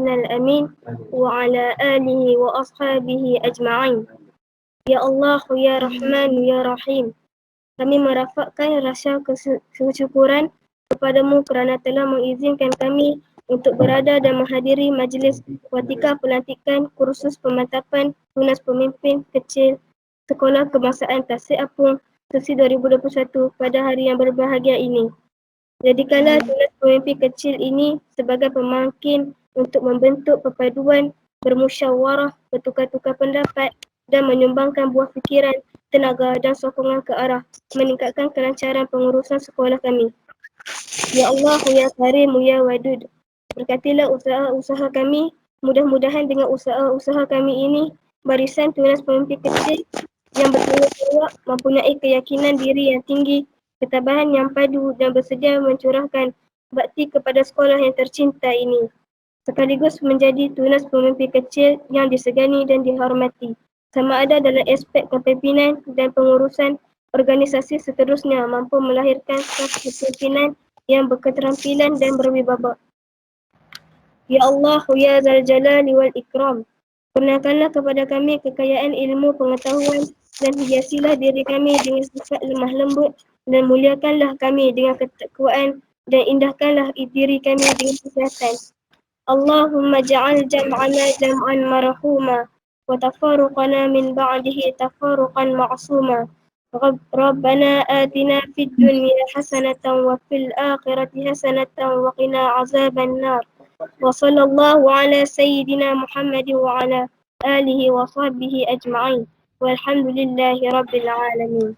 الأمين وعلى آله وأصحابه أجمعين. Ya Allah, Ya Rahman, Ya Rahim. Kami merafakkan rasa kesyukuran kepadamu kerana telah mengizinkan kami untuk berada dan menghadiri majlis watikah pelantikan kursus pemantapan tunas pemimpin kecil Sekolah Kebangsaan Tasik Apung sesi 2021 pada hari yang berbahagia ini. Jadikanlah tunas pemimpin kecil ini sebagai pemangkin untuk membentuk perpaduan, bermusyawarah, bertukar-tukar pendapat dan menyumbangkan buah fikiran, tenaga dan sokongan ke arah meningkatkan kelancaran pengurusan sekolah kami. Ya Allah, Ya Karim, Ya Wadud. Berkatilah usaha-usaha kami. Mudah-mudahan dengan usaha-usaha kami ini, barisan tunas pemimpin kecil yang bertanggungjawab mempunyai keyakinan diri yang tinggi, ketabahan yang padu dan bersedia mencurahkan bakti kepada sekolah yang tercinta ini. Sekaligus menjadi tunas pemimpin kecil yang disegani dan dihormati. Sama ada dalam aspek kepimpinan dan pengurusan organisasi seterusnya mampu melahirkan staf kepimpinan yang berketerampilan dan berwibawa. Ya Allah, Ya Zal Jalali wal Ikram. Kurniakanlah kepada kami kekayaan ilmu pengetahuan dan hiasilah diri kami dengan sifat lemah lembut dan muliakanlah kami dengan ketakwaan dan indahkanlah diri kami dengan kesihatan. Allahumma ja'al jam'ana jam'an marhuma wa tafaruqana min ba'dihi tafaruqan ma'suma. Rabbana atina fid dunya hasanatan wa fil akhirati hasanatan wa qina azaban nar. Wa sallallahu ala sayyidina Muhammad wa ala alihi wa sahbihi ajma'in. Walhamdulillahi rabbil alamin.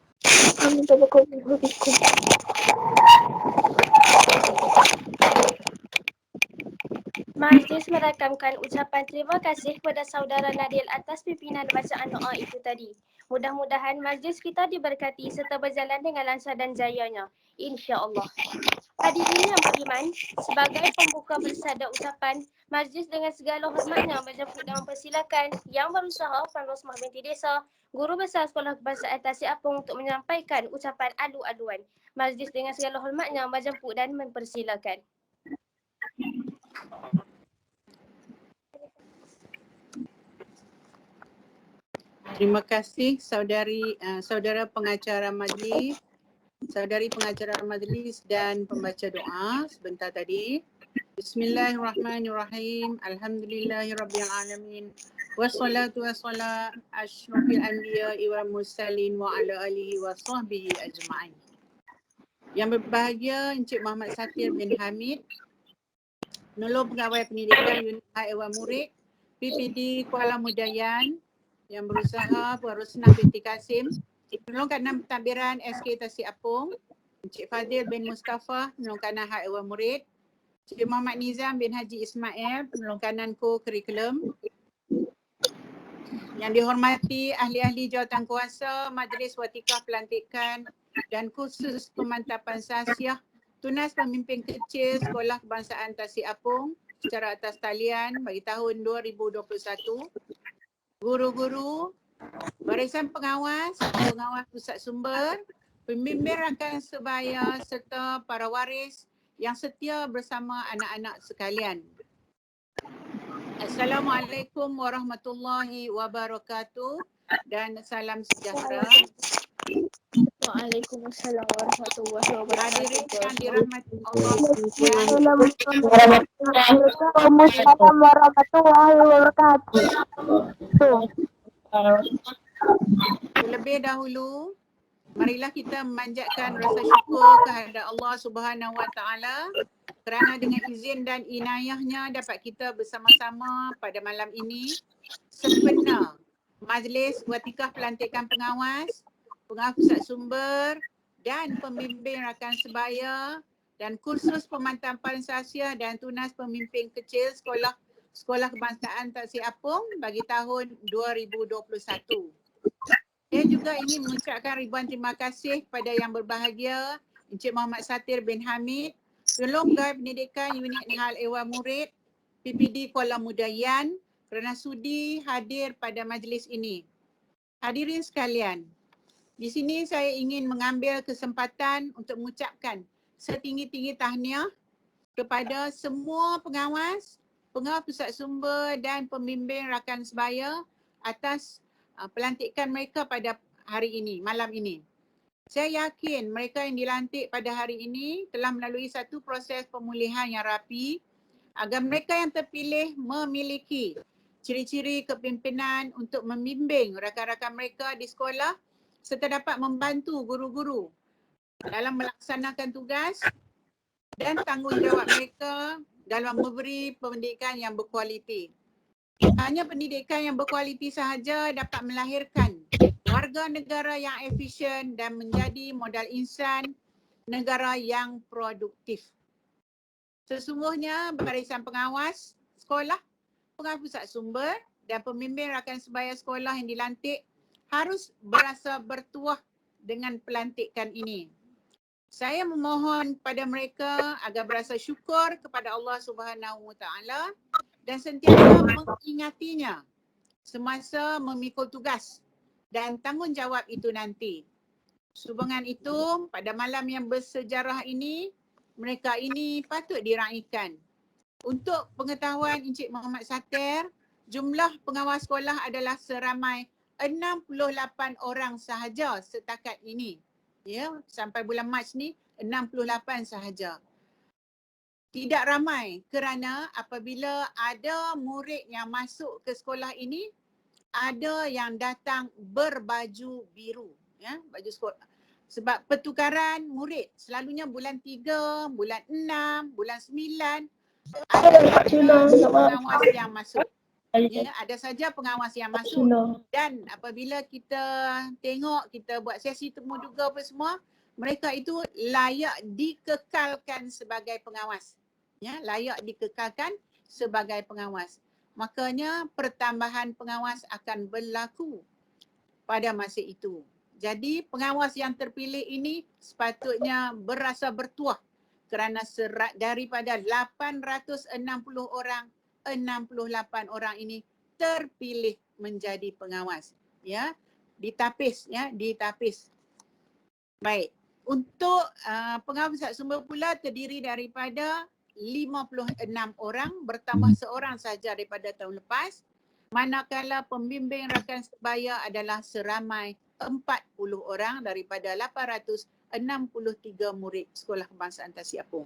Majlis merakamkan ucapan terima kasih kepada saudara Nadil atas pimpinan bacaan doa itu tadi. Mudah-mudahan majlis kita diberkati serta berjalan dengan lancar dan jayanya. InsyaAllah. Hadirin yang beriman, sebagai pembuka bersada ucapan, majlis dengan segala hormatnya menjemput dan mempersilakan Yang Berusaha Puan Rosmah binti Desa, Guru Besar Sekolah Kebangsaan Tasik Apung untuk menyampaikan ucapan alu-aluan. Majlis dengan segala hormatnya menjemput dan mempersilakan. Terima kasih saudara pengacara majlis, saudari pengacara majlis dan pembaca doa sebentar tadi. Bismillahirrahmanirrahim. Alhamdulillahirabbil alamin. Wassalatu wassalamu asyrafil anbiya'i wal mursalin wa ala alihi wa sahbihi ajma'in. Yang berbahagia Encik Muhammad Satir bin Hamid, penolong pegawai pendidikan unit Hak Ehwal Murid PPD Kuala Mudayan, Yang Berusaha Puan Rosnah binti Kasim, penolong kanan pentadbiran SK Tasik Apung, Encik Fadil bin Mustafa, penolong kanan Hak Ehwal Murid, Encik Muhammad Nizam bin Haji Ismail, penolong kanan co-curriculum. Yang dihormati ahli-ahli jawatan kuasa Majlis Watikah Pelantikan dan Kursus Pemantapan Sahsiah Tunas Pemimpin Kecil Sekolah Kebangsaan Tasik Apung secara atas talian bagi tahun 2021. Guru-guru, barisan pengawas, pengawas pusat sumber, pembimbing rakan sebaya serta para waris yang setia bersama anak-anak sekalian. Assalamualaikum warahmatullahi wabarakatuh dan salam sejahtera. Waalaikumsalam warahmatullahi wabarakatuh. Hadirin yang dirahmati Allah sekalian, Waalaikumsalam warahmatullahi wabarakatuh. terlebih dahulu marilah kita memanjatkan rasa syukur kehadrat Allah Subhanahu Wa Taala kerana dengan izin dan inayahnya dapat kita bersama-sama pada malam ini sempena Majlis Watikah Pelantikan Pengawas, Pengawas Pusat Sumber dan Pembimbing Rakan Sebaya dan Kursus Pemantapan Sahsiah dan Tunas Pemimpin Kecil Sekolah Kebangsaan Tasik Apung bagi tahun 2021. Saya juga ingin mengucapkan ribuan terima kasih kepada yang berbahagia Encik Muhammad Satir bin Hamid, penolong pegawai pendidikan unit Hal Ehwal Murid PPD Kuala Mudayan kerana sudi hadir pada majlis ini. Hadirin sekalian, di sini saya ingin mengambil kesempatan untuk mengucapkan setinggi-tinggi tahniah kepada semua pengawas pengawas pusat sumber dan pembimbing rakan sebaya atas pelantikan mereka pada hari ini, malam ini. Saya yakin mereka yang dilantik pada hari ini telah melalui satu proses pemulihan yang rapi agar mereka yang terpilih memiliki ciri-ciri kepimpinan untuk membimbing rakan-rakan mereka di sekolah serta dapat membantu guru-guru dalam melaksanakan tugas dan tanggungjawab mereka dalam memberi pendidikan yang berkualiti. Hanya pendidikan yang berkualiti sahaja dapat melahirkan warga negara yang efisien dan menjadi modal insan negara yang produktif. Sesungguhnya barisan pengawas sekolah, pengawas pusat sumber dan pembimbing rakan sebaya sekolah yang dilantik harus berasa bertuah dengan pelantikan ini. Saya memohon kepada mereka agar berasa syukur kepada Allah Subhanahu Wa Taala dan sentiasa mengingatinya semasa memikul tugas dan tanggungjawab itu nanti. Sehubungan itu, pada malam yang bersejarah ini, mereka ini patut diraikan. Untuk pengetahuan Encik Muhammad Satir, jumlah pengawas sekolah adalah seramai 68 orang sahaja setakat ini. Ya, sampai bulan Mac ni 68 sahaja. Tidak ramai kerana apabila ada murid yang masuk ke sekolah ini, ada yang datang berbaju biru, ya, baju sekolah. Sebab pertukaran murid selalunya bulan 3, bulan 6, bulan 9 ada saja pengawas yang masuk. Ya, ada saja pengawas yang masuk dan apabila kita tengok, kita buat sesi temu duga apa semua, mereka itu layak dikekalkan sebagai pengawas. Ya, layak dikekalkan sebagai pengawas. Makanya pertambahan pengawas akan berlaku pada masa itu. Jadi pengawas yang terpilih ini sepatutnya berasa bertuah kerana daripada 860 orang, 68 orang ini terpilih menjadi pengawas. Ya, ditapis, ya, ditapis. Baik, untuk pengawas pusat sumber pula terdiri daripada 56 orang, bertambah seorang saja daripada tahun lepas. Manakala pembimbing rakan sebaya adalah seramai 40 orang daripada 863 murid Sekolah Kebangsaan Tasiapung.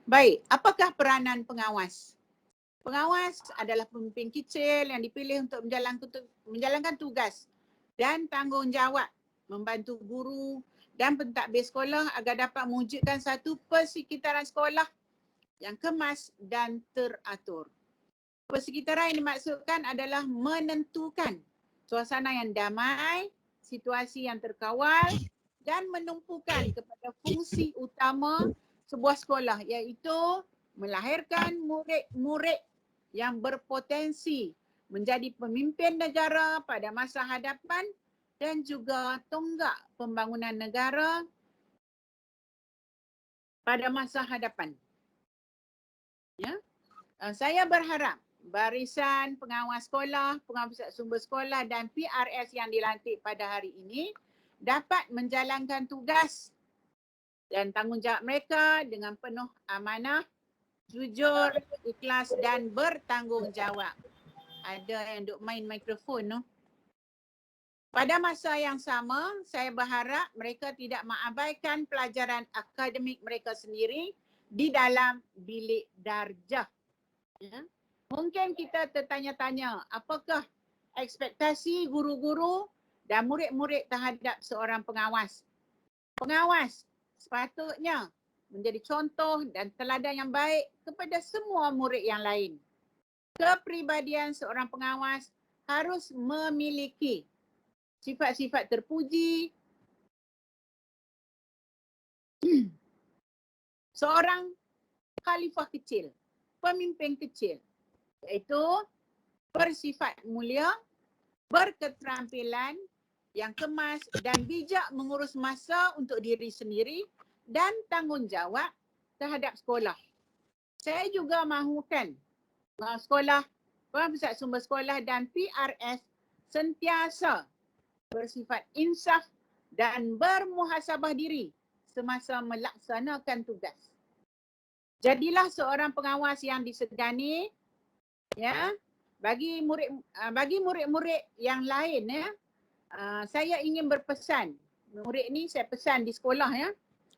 Baik, apakah peranan pengawas? Pengawas adalah pemimpin kecil yang dipilih untuk menjalankan tugas dan tanggungjawab membantu guru dan pentadbir sekolah agar dapat mewujudkan satu persekitaran sekolah yang kemas dan teratur. Persekitaran yang dimaksudkan adalah menentukan suasana yang damai, situasi yang terkawal dan menumpukan kepada fungsi utama sebuah sekolah, iaitu melahirkan murid-murid yang berpotensi menjadi pemimpin negara pada masa hadapan dan juga tonggak pembangunan negara pada masa hadapan. Ya, saya berharap barisan pengawas sekolah, pengawas pusat sumber sekolah dan PRS yang dilantik pada hari ini dapat menjalankan tugas dan tanggungjawab mereka dengan penuh amanah, jujur, ikhlas dan bertanggungjawab. Ada yang duk main mikrofon tu. Pada masa yang sama, saya berharap mereka tidak mengabaikan pelajaran akademik mereka sendiri di dalam bilik darjah. Ya. Mungkin kita tertanya-tanya, apakah ekspektasi guru-guru dan murid-murid terhadap seorang pengawas? Pengawas sepatutnya menjadi contoh dan teladan yang baik kepada semua murid yang lain. Kepribadian seorang pengawas harus memiliki sifat-sifat terpuji, seorang khalifah kecil, pemimpin kecil, iaitu bersifat mulia, berketerampilan yang kemas dan bijak mengurus masa untuk diri sendiri dan tanggungjawab terhadap sekolah. Saya juga mahukan sekolah, pusat sumber sekolah dan PRS sentiasa bersifat insaf dan bermuhasabah diri semasa melaksanakan tugas. Jadilah seorang pengawas yang disegani Ya, bagi murid-murid yang lain ya, saya ingin berpesan, murid ni saya pesan di sekolah ya,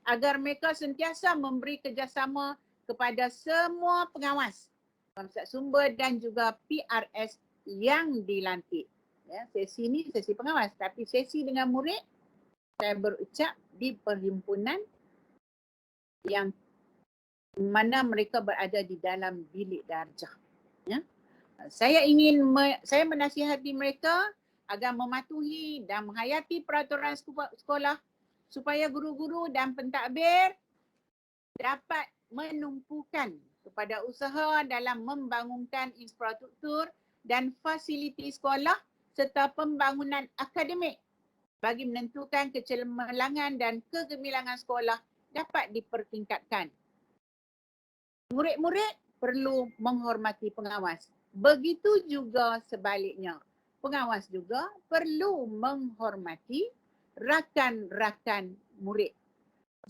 agar mereka sentiasa memberi kerjasama kepada semua pengawas, penguasaan sumber dan juga PRS yang dilantik. Ya, sesi ni sesi pengawas, tapi sesi dengan murid saya berucap di perhimpunan yang mana mereka berada di dalam bilik darjah. Ya. Saya menasihati mereka agar mematuhi dan menghayati peraturan sekolah supaya guru-guru dan pentadbir dapat menumpukan kepada usaha dalam membangunkan infrastruktur dan fasiliti sekolah serta pembangunan akademik bagi menentukan kecemerlangan dan kegemilangan sekolah dapat dipertingkatkan. Murid-murid perlu menghormati pengawas. Begitu juga sebaliknya. Pengawas juga perlu menghormati rakan-rakan murid.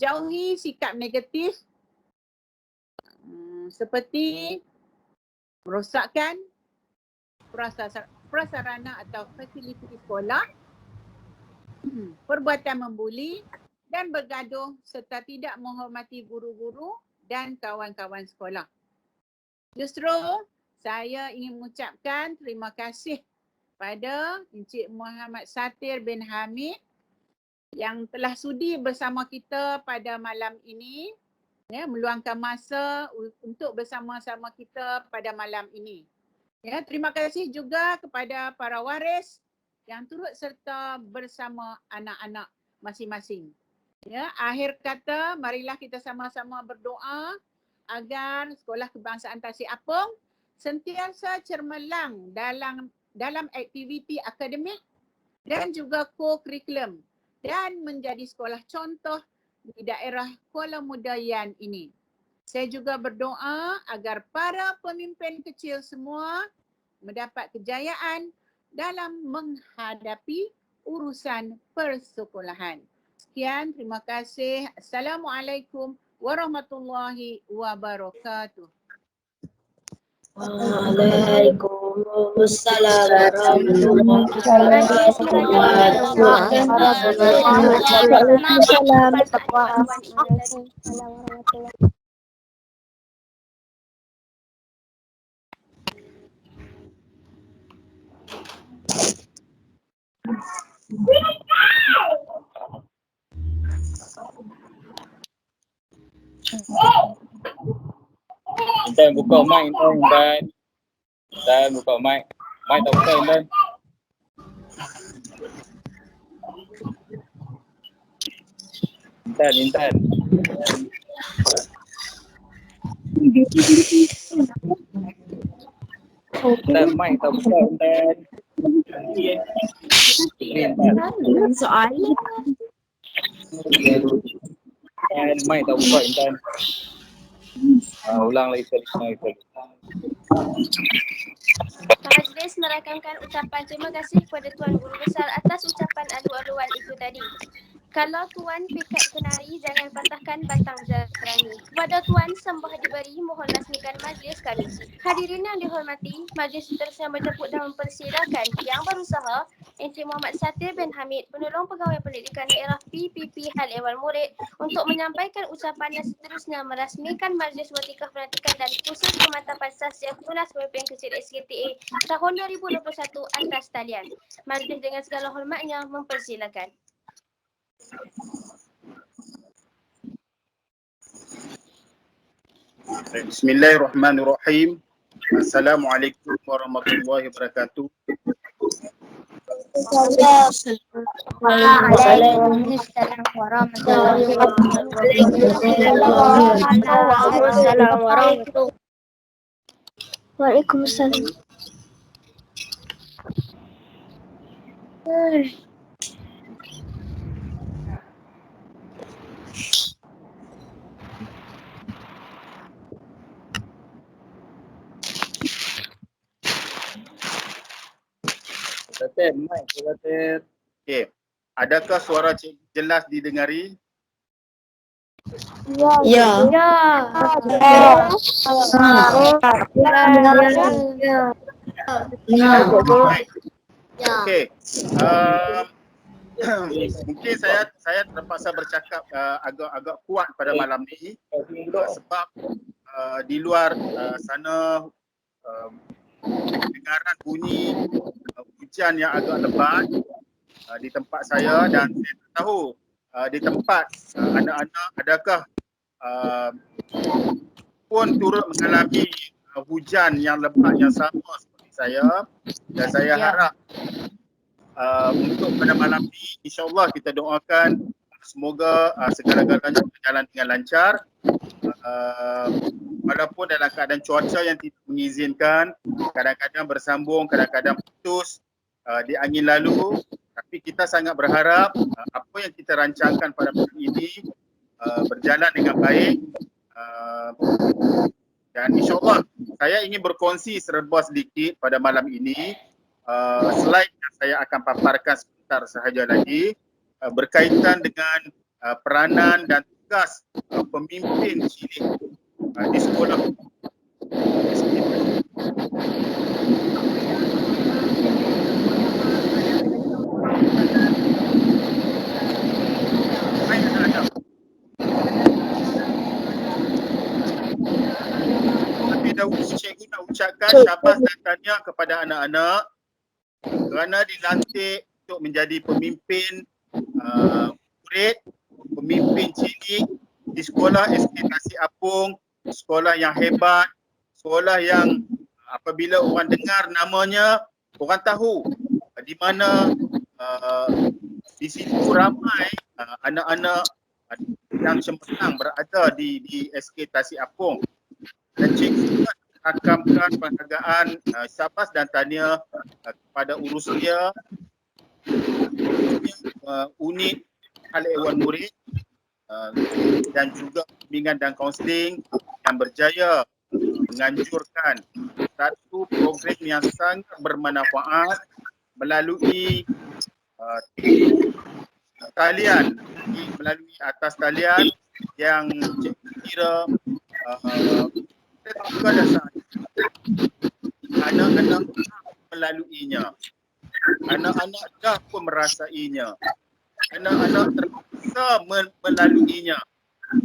Jauhi sikap negatif seperti merosakkan prasarana atau fasiliti sekolah, perbuatan membuli dan bergaduh serta tidak menghormati guru-guru dan kawan-kawan sekolah. Justru saya ingin mengucapkan terima kasih pada Encik Muhammad Satir bin Hamid yang telah sudi bersama kita pada malam ini, ya, meluangkan masa untuk bersama-sama kita pada malam ini. Ya, terima kasih juga kepada para waris yang turut serta bersama anak-anak masing-masing. Ya, akhir kata, marilah kita sama-sama berdoa agar Sekolah Kebangsaan Tasik Apung sentiasa cermelang dalam aktiviti akademik dan juga co-curriculum dan menjadi sekolah contoh di daerah Kuala Mudayan ini. Saya juga berdoa agar para pemimpin kecil semua mendapat kejayaan dalam menghadapi urusan persekolahan. Sekian, terima kasih. Assalamualaikum warahmatullahi wabarakatuh. Waalaikumsalam warahmatullahi wabarakatuh. Intan buka mic Intan. Intan buka mic. Mic tak buka Intan. Intan. Intan mic tak buka Intan. Dengan soalan. Intan mic tak buka Intan. Ulang lagi sekali. Majlis merakamkan ucapan terima kasih kepada Tuan Guru Besar atas ucapan alu-aluan itu tadi. Kalau Tuan pikat kenari, jangan patahkan batang jerami. Kepada Tuan sembah diberi, mohon lasmikan majlis kami. Hadirin yang dihormati, majlis seterusnya bertepuk dan mempersilakan yang berusaha Encik Muhammad Satir bin Hamid, penolong pegawai pendidikan daerah PPP Hal Ehwal Murid untuk menyampaikan ucapan yang seterusnya merasmikan majlis Watikah Penatikan dan Kursus Pemantapan Sastia Tunas Pemimpin Kecil SKTA tahun 2021 atas talian. Majlis dengan segala hormatnya mempersilakan. Bismillahirrahmanirrahim. Assalamualaikum warahmatullahi wabarakatuh. Waalaikumsalam warahmatullahi wabarakatuh. Waalaikumsalam. Satir mic Satir. Okey. Adakah suara jelas didengari? Ya. Baik. Okey. Mungkin saya terpaksa bercakap agak kuat pada malam ni sebab di luar sana dengaran bunyi hujan yang agak lebat di tempat saya, dan saya tak tahu di tempat anak-anak adakah pun turut mengalami hujan yang lebat yang sama seperti saya, dan saya harap untuk pada malam ni insya-Allah kita doakan semoga segala-galanya berjalan dengan lancar, walaupun dalam keadaan cuaca yang tidak mengizinkan, kadang-kadang bersambung, kadang-kadang putus di angin lalu, tapi kita sangat berharap apa yang kita rancangkan pada malam ini berjalan dengan baik, dan insya-Allah saya ingin berkongsi serba sedikit pada malam ini. Slide yang saya akan paparkan sebentar sahaja lagi berkaitan dengan peranan dan tugas pemimpin cilik di sekolah. Terlebih dahulu cikgu nak ucapkan syabas dan tahniah kepada anak-anak kerana dilantik untuk menjadi pemimpin murid, pemimpin cilik di sekolah SK Tasik Apung, sekolah yang hebat, sekolah yang apabila orang dengar namanya, orang tahu di mana di situ ramai anak-anak yang cemerlang berada di SK Tasik Apung. Dan cikgu juga rakamkan penghargaan syabas dan tahniah kepada urusia unit hal ehwal murid dan juga bimbingan dan kaunseling yang berjaya menganjurkan satu program yang sangat bermanfaat melalui talian, melalui atas talian yang cikgu kira juga dasar anak-anak melaluinya, anak-anak dah pun merasainya, anak-anak terpaksa melaluinya,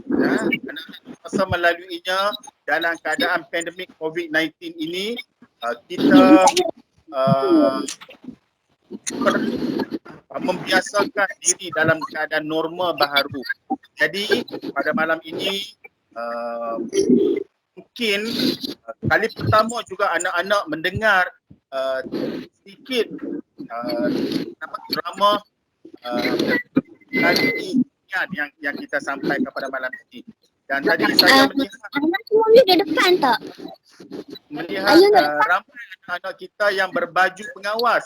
anak-anak terpaksa melaluinya dalam keadaan pandemik COVID-19 ini. Kita perlu membiasakan diri dalam keadaan normal baharu. Jadi pada malam ini mungkin kali pertama juga anak-anak mendengar sedikit drama tadi yang kita sampaikan pada malam ini. Dan tadi saya melihat ramai anak-anak kita yang berbaju pengawas,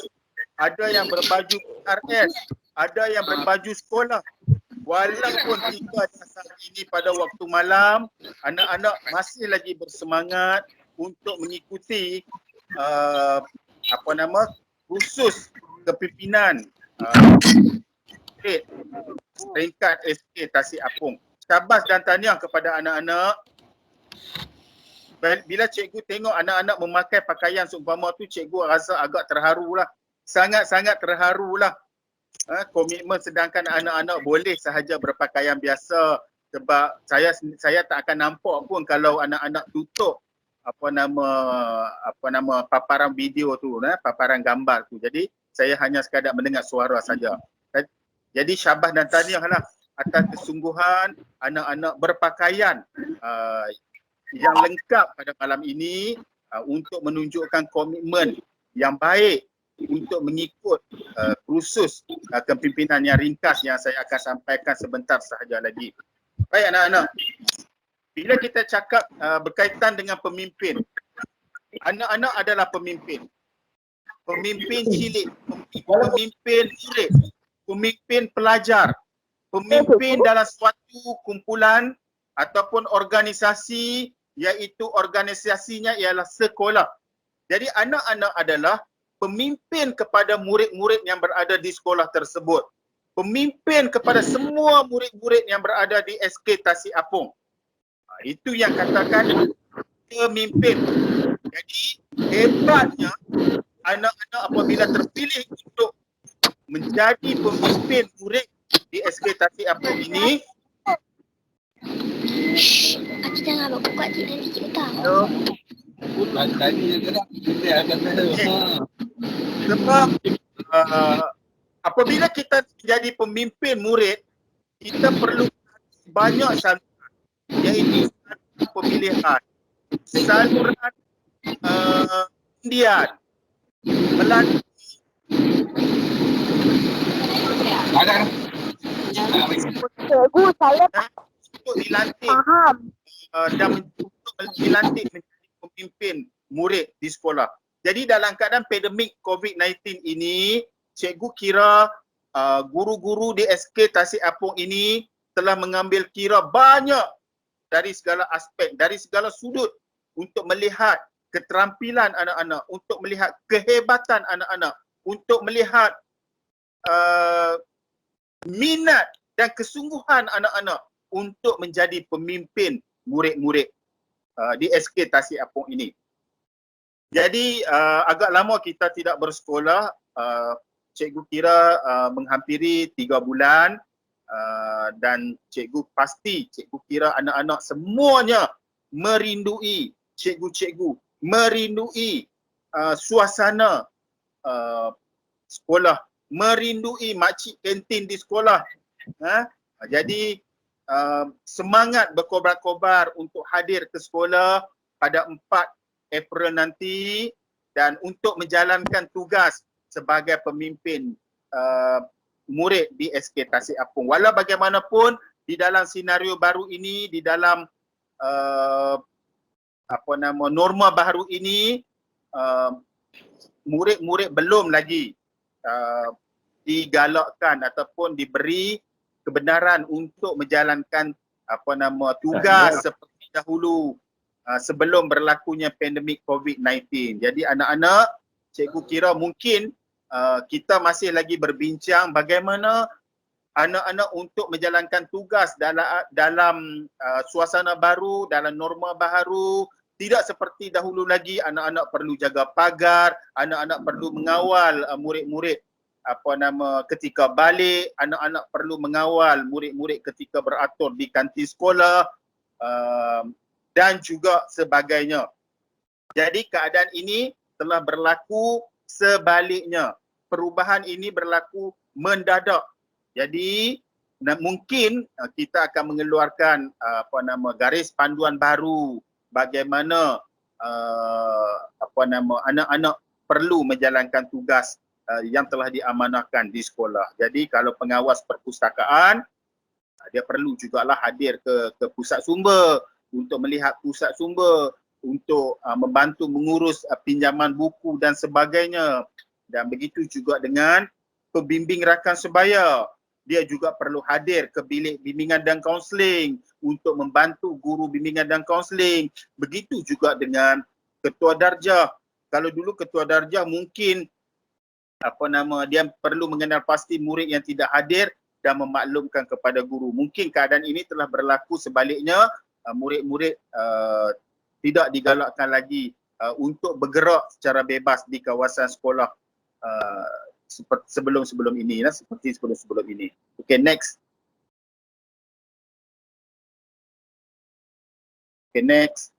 ada yang berbaju RS, ada yang berbaju sekolah. Walaupun kita saat ini pada waktu malam, anak-anak masih lagi bersemangat untuk mengikuti kursus kepimpinan peringkat SK Tasik Apung. Syabas dan tahniah kepada anak-anak. Bila cikgu tengok anak-anak memakai pakaian seumpama tu, cikgu rasa agak terharulah. Sangat-sangat terharulah. Komitmen, sedangkan anak-anak boleh sahaja berpakaian biasa, sebab saya tak akan nampak pun kalau anak-anak tutup paparan video tu, paparan gambar tu. Jadi saya hanya sekadar mendengar suara saja. Jadi syabas dan tahniahlah atas kesungguhan anak-anak berpakaian yang lengkap pada malam ini untuk menunjukkan komitmen yang baik untuk mengikut kursus kepimpinan yang ringkas yang saya akan sampaikan sebentar sahaja lagi. Baik anak-anak, bila kita cakap berkaitan dengan pemimpin, anak-anak adalah pemimpin. Pemimpin cilik, pemimpin murid, pemimpin pelajar, pemimpin dalam suatu kumpulan ataupun organisasi, iaitu organisasinya ialah sekolah. Jadi anak-anak adalah pemimpin kepada murid-murid yang berada di sekolah tersebut. pemimpin kepada semua murid-murid yang berada di SK Tasik Apung. Itu yang katakan pemimpin. Jadi hebatnya anak-anak apabila terpilih untuk menjadi pemimpin murid di SK Tasik Apung ini, Aku jangan buat kuat nanti kita tahu. sebab apabila kita jadi pemimpin murid, kita perlu banyak saluran, iaitu saluran pemilihan, saluran undian, melalui Cikgu, saya untuk dilantik faham. dan untuk dilantik menjadi pemimpin murid di sekolah. Jadi dalam keadaan pandemik COVID-19 ini, cikgu kira guru-guru di SK Tasik Apung ini telah mengambil kira banyak dari segala aspek, dari segala sudut untuk melihat keterampilan anak-anak, untuk melihat kehebatan anak-anak, untuk melihat minat dan kesungguhan anak-anak untuk menjadi pemimpin murid-murid di SK Tasik Apung ini. Jadi agak lama kita tidak bersekolah, cikgu kira menghampiri 3 bulan dan cikgu pasti, cikgu kira anak-anak semuanya merindui cikgu-cikgu, merindui suasana sekolah, merindui makcik kantin di sekolah. Jadi semangat berkobar-kobar untuk hadir ke sekolah pada 4 April nanti dan untuk menjalankan tugas sebagai pemimpin murid di SK Tasik Apung. Walau bagaimanapun di dalam senario baru ini, di dalam norma baru ini, murid-murid belum lagi digalakkan ataupun diberi kebenaran untuk menjalankan tugas seperti dahulu sebelum berlakunya pandemik COVID-19. Jadi anak-anak, cikgu kira mungkin kita masih lagi berbincang bagaimana anak-anak untuk menjalankan tugas dalam suasana baru, dalam norma baru. Tidak seperti dahulu lagi, anak-anak perlu jaga pagar, anak-anak perlu mengawal murid-murid ketika balik, anak-anak perlu mengawal murid-murid ketika beratur di kantin sekolah dan juga sebagainya. Jadi keadaan ini telah berlaku sebaliknya. Perubahan ini berlaku mendadak. Jadi mungkin kita akan mengeluarkan garis panduan baru bagaimana anak-anak perlu menjalankan tugas yang telah diamanahkan di sekolah. Jadi kalau pengawas perpustakaan, dia perlu jugalah hadir ke pusat sumber untuk melihat pusat sumber, untuk membantu mengurus pinjaman buku dan sebagainya. Dan begitu juga dengan pembimbing rakan sebaya. Dia juga perlu hadir ke bilik bimbingan dan kaunseling untuk membantu guru bimbingan dan kaunseling. Begitu juga dengan ketua darjah. Kalau dulu ketua darjah mungkin dia perlu mengenal pasti murid yang tidak hadir dan memaklumkan kepada guru. Mungkin keadaan ini telah berlaku sebaliknya, murid-murid tidak digalakkan lagi untuk bergerak secara bebas di kawasan sekolah seperti sebelum-sebelum ini. Okay, next. Okay, next.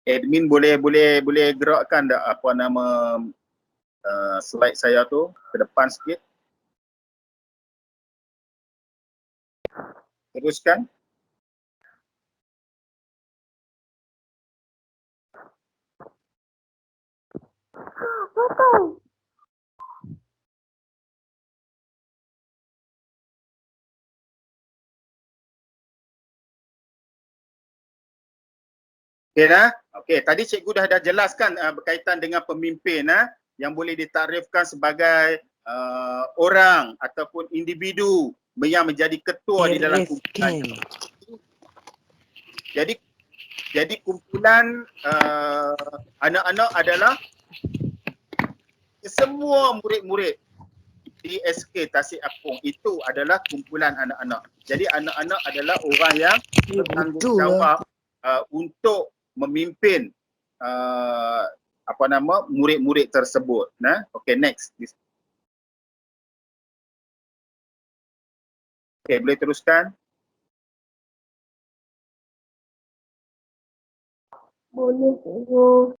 Admin boleh gerakkan tak slide saya tu ke depan sikit. Teruskan. Okey dah? Okey, tadi cikgu dah jelaskan berkaitan dengan pemimpin yang boleh ditakrifkan sebagai orang ataupun individu yang menjadi ketua di dalam kumpulan. Jadi Jadi kumpulan anak-anak adalah semua murid-murid di SK Tasik Apung itu adalah kumpulan anak-anak. Jadi anak-anak adalah orang yang bertanggungjawab untuk memimpin murid-murid tersebut. Nah, okay, next. Okay, boleh teruskan? Boleh, cikgu.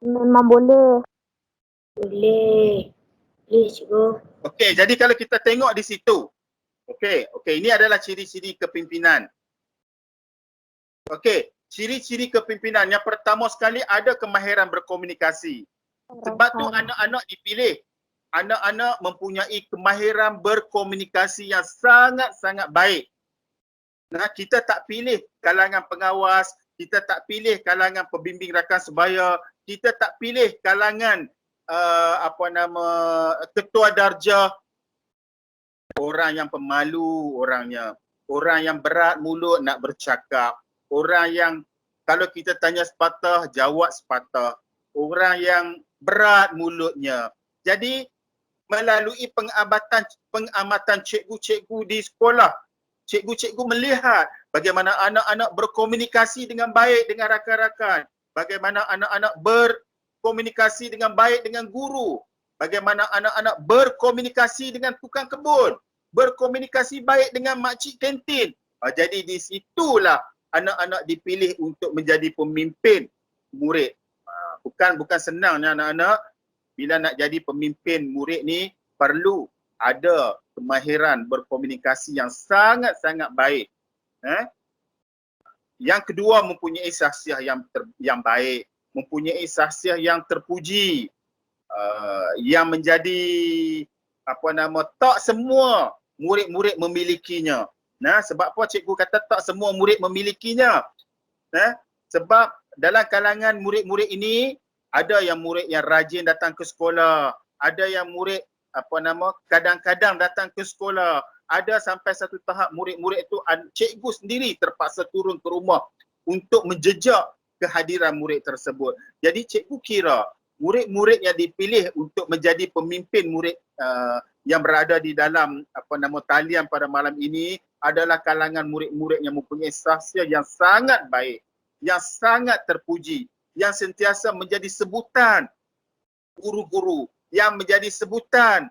Memang boleh. Boleh. Boleh, cikgu. Okey, jadi kalau kita tengok di situ. Okey, ini adalah ciri-ciri kepimpinan. Okey, ciri-ciri kepimpinan yang pertama sekali ada kemahiran berkomunikasi. Sebab tu anak-anak dipilih. Anak-anak mempunyai kemahiran berkomunikasi yang sangat-sangat baik. Nah, kita tak pilih kalangan pengawas, kita tak pilih kalangan pembimbing rakan sebaya, kita tak pilih kalangan ketua darjah, orang yang pemalu orangnya, orang yang berat mulut nak bercakap, orang yang kalau kita tanya sepatah jawab sepatah, orang yang berat mulutnya. Jadi melalui pengamatan cikgu-cikgu di sekolah, cikgu-cikgu melihat bagaimana anak-anak berkomunikasi dengan baik dengan rakan-rakan, bagaimana anak-anak berkomunikasi dengan baik dengan guru, bagaimana anak-anak berkomunikasi dengan tukang kebun, berkomunikasi baik dengan makcik kantin. Jadi di situlah anak-anak dipilih untuk menjadi pemimpin murid. Bukan senangnya anak-anak, bila nak jadi pemimpin murid ni perlu ada kemahiran berkomunikasi yang sangat-sangat baik. Yang kedua, mempunyai saksiah yang baik, mempunyai saksiah yang terpuji, yang menjadi tak semua murid-murid memilikinya. Nah, sebab apa cikgu kata tak semua murid memilikinya? Sebab dalam kalangan murid-murid ini ada yang murid yang rajin datang ke sekolah, ada yang murid kadang-kadang datang ke sekolah, ada sampai satu tahap murid-murid itu cikgu sendiri terpaksa turun ke rumah untuk menjejak kehadiran murid tersebut. Jadi cikgu kira murid-murid yang dipilih untuk menjadi pemimpin murid yang berada di dalam talian pada malam ini adalah kalangan murid-murid yang mempunyai saksiah yang sangat baik, yang sangat terpuji, yang sentiasa menjadi sebutan guru-guru, yang menjadi sebutan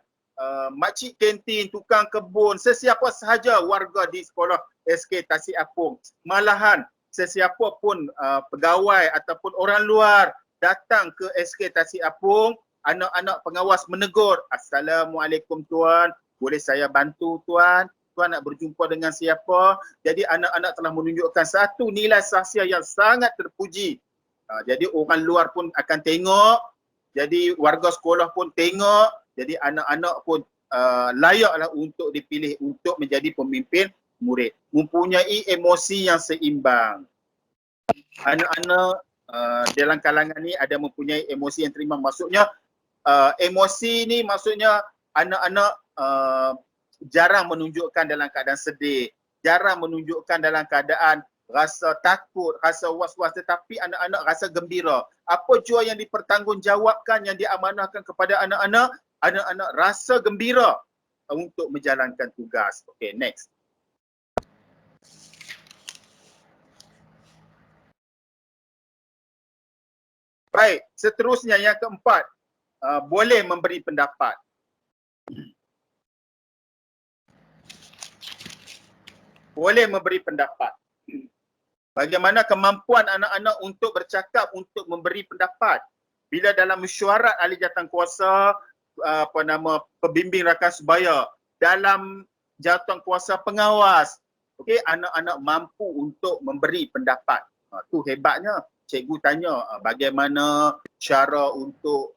makcik kantin, tukang kebun, sesiapa sahaja warga di sekolah SK Tasik Apung. Malahan sesiapa pun pegawai ataupun orang luar datang ke SK Tasik Apung, anak-anak pengawas menegur, "Assalamualaikum tuan, boleh saya bantu tuan? Tuan nak berjumpa dengan siapa?" Jadi anak-anak telah menunjukkan satu nilai saksiah yang sangat terpuji. Jadi orang luar pun akan tengok, jadi warga sekolah pun tengok, jadi anak-anak pun layaklah untuk dipilih untuk menjadi pemimpin murid. Mempunyai emosi yang seimbang. Anak-anak dalam kalangan ni ada mempunyai emosi yang terimbang. Maksudnya emosi ni maksudnya anak-anak jarang menunjukkan dalam keadaan sedih, jarang menunjukkan dalam keadaan rasa takut, rasa was-was, tetapi anak-anak rasa gembira. Apa jua yang dipertanggungjawabkan, yang diamanahkan kepada anak-anak, anak-anak rasa gembira untuk menjalankan tugas. Okay, next. Baik, seterusnya yang keempat, boleh memberi pendapat. Boleh memberi pendapat. Bagaimana kemampuan anak-anak untuk bercakap, untuk memberi pendapat. Bila dalam mesyuarat ahli jawatankuasa, pembimbing rakan sebaya, dalam jawatankuasa pengawas, okey, anak-anak mampu untuk memberi pendapat. Tu hebatnya. Cikgu tanya bagaimana cara untuk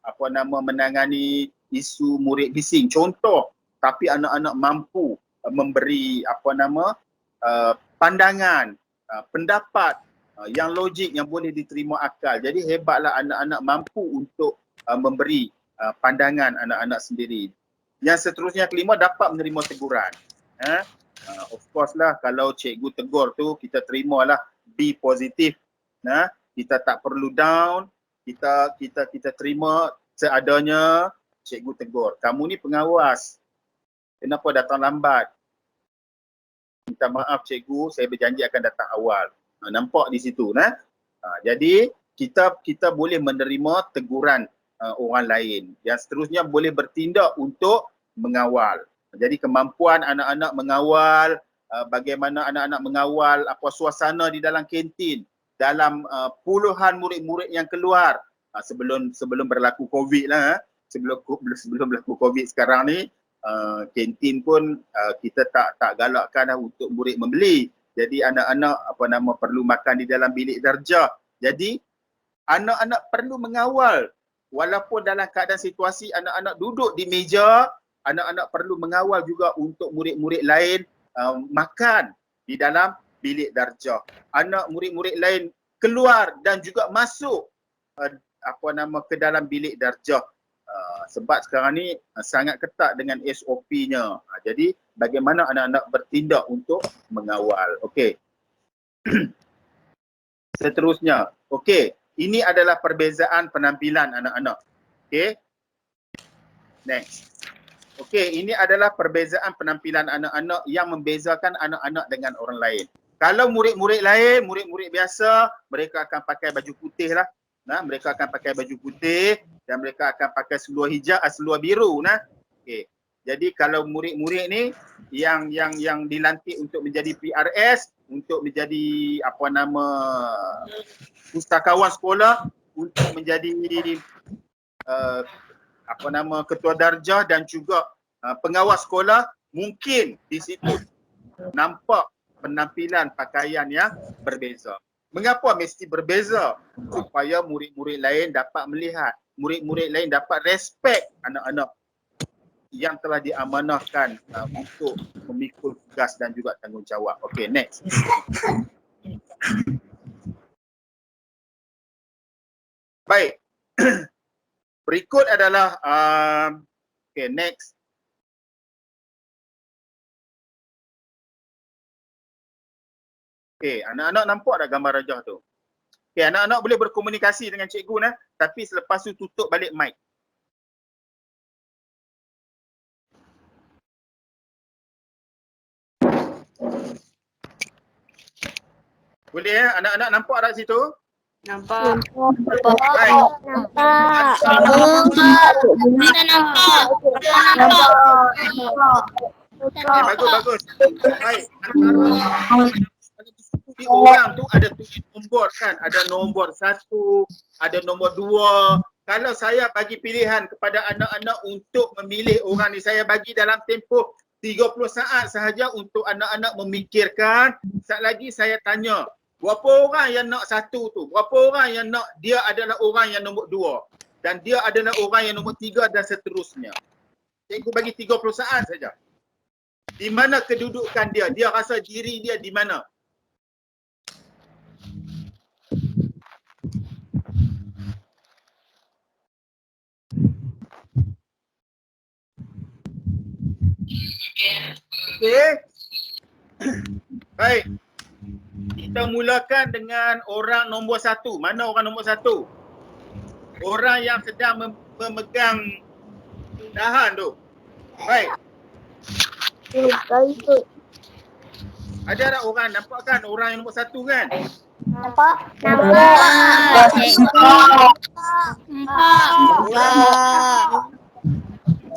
menangani isu murid bising. Contoh, tapi anak-anak mampu memberi pandangan, pendapat yang logik yang boleh diterima akal. Jadi hebatlah anak-anak mampu untuk memberi pandangan anak-anak sendiri. Yang seterusnya kelima, dapat menerima teguran. Of course lah kalau cikgu tegur tu kita terimalah, be positif. Kita tak perlu down, kita terima seadanya cikgu tegur. Kamu ni pengawas, kenapa datang lambat? Minta maaf cikgu, saya berjanji akan datang awal. Nampak di situ jadi kita boleh menerima teguran orang lain. Yang seterusnya boleh bertindak untuk mengawal. Jadi kemampuan anak-anak mengawal, bagaimana anak-anak mengawal apa suasana di dalam kantin, dalam puluhan murid-murid yang keluar sebelum berlaku COVID lah. Sebelum berlaku COVID sekarang ni, kantin pun kita tak galakkan untuk murid membeli. Jadi anak-anak perlu makan di dalam bilik darjah. Jadi anak-anak perlu mengawal walaupun dalam keadaan situasi anak-anak duduk di meja, anak-anak perlu mengawal juga untuk murid-murid lain makan di dalam bilik darjah. Anak murid-murid lain keluar dan juga masuk ke dalam bilik darjah. Sebab sekarang ni sangat ketat dengan SOP-nya. Jadi bagaimana anak-anak bertindak untuk mengawal. Okey. Seterusnya. Okey. Ini adalah perbezaan penampilan anak-anak. Okey. Next. Okey, ini adalah perbezaan penampilan anak-anak yang membezakan anak-anak dengan orang lain. Kalau murid-murid lain, murid-murid biasa, mereka akan pakai baju putih lah. Mereka akan pakai baju putih dan mereka akan pakai seluar hijab, seluar biru. Okey. Jadi kalau murid-murid ni yang dilantik untuk menjadi PRS, untuk menjadi pustakawan sekolah, untuk menjadi ketua darjah dan juga pengawas sekolah, mungkin di situ nampak penampilan pakaian yang berbeza. Mengapa mesti berbeza? Supaya murid-murid lain dapat melihat, murid-murid lain dapat respect anak-anak yang telah diamanahkan untuk memikul tugas dan juga tanggungjawab. Okey, next. Baik. Berikut adalah okay, next. Okay, anak-anak nampak tak gambar rajah tu? Okay, anak-anak boleh berkomunikasi dengan cikgu tapi selepas tu tutup balik mic. Boleh anak-anak nampak tak situ? Nampak. Baik. Bagus. Baik. Di orang tu ada tulis nombor kan, ada nombor 1, ada nombor 2. Kalau saya bagi pilihan kepada anak-anak untuk memilih orang ni, saya bagi dalam tempoh 30 saat sahaja untuk anak-anak memikirkan. Sekejap lagi saya tanya, berapa orang yang nak 1 tu? Berapa orang yang nak dia adalah orang yang nombor 2? Dan dia adalah orang yang nombor 3 dan seterusnya. Cikgu bagi 30 saat saja. Di mana kedudukan dia? Dia rasa diri dia di mana? Okey. Baik. Kita mulakan dengan orang nombor 1. Mana orang nombor 1? Orang yang sedang memegang dahan tu. Baik. Ada tak orang? Nampak kan orang yang nombor 1 kan? Nampak?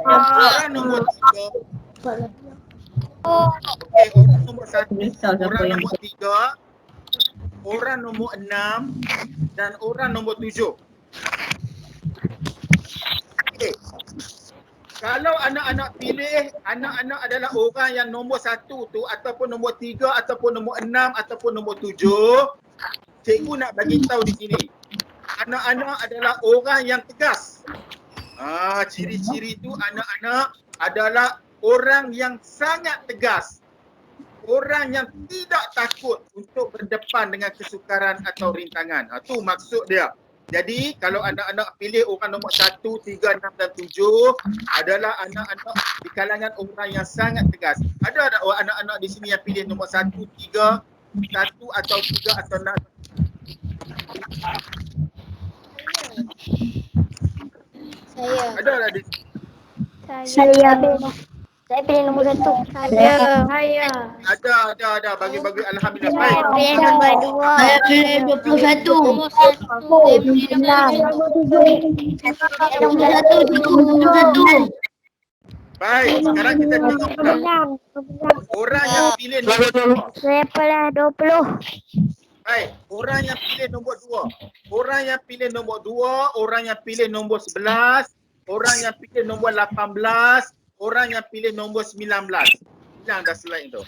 Orang nombor 3. Okey, orang nombor 1, orang nombor 3, orang nombor 6 dan orang nombor 7. Okey. Kalau anak-anak pilih, anak-anak adalah orang yang nombor 1 tu ataupun nombor 3 ataupun nombor 6 ataupun nombor 7, cikgu nak bagi tahu di sini. Anak-anak adalah orang yang tegas. Ciri-ciri tu anak-anak adalah orang yang sangat tegas. Orang yang tidak takut untuk berdepan dengan kesukaran atau rintangan. Tu maksud dia. Jadi kalau anak-anak pilih orang nombor 1, 3, 6 dan 7 adalah anak-anak di kalangan orang yang sangat tegas. Ada tak anak-anak di sini yang pilih nombor 1, 3, 1 atau 3 atau 6? Saya. Ada tak di sini? Saya pilih nombor 1. Saya. Ada. Bagi-bagi alhamdulillah. Baik. Pilih nombor 2. Saya pilih 21. Nombor 1. Saya pilih nombor 21. Baik, sekarang kita tengok orang yang pilih nombor 2. Saya pilih 20. Baik, orang yang pilih nombor 2. Orang yang pilih nombor 2, orang yang pilih nombor 11, orang yang pilih nombor 18, orang yang pilih nombor 19. Hilang dah slide tu.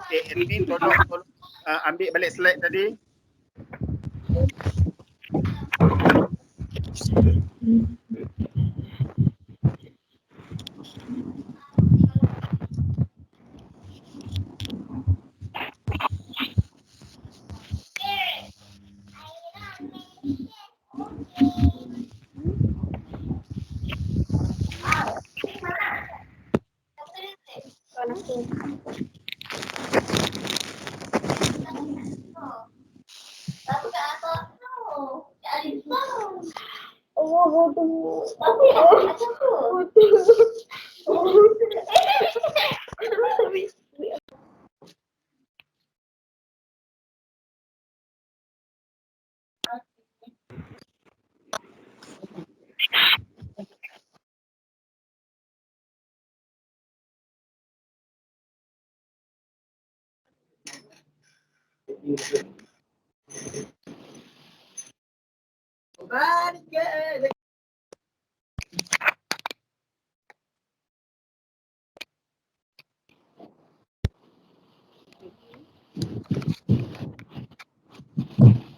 Okay, admin tolong ambil balik slide tadi.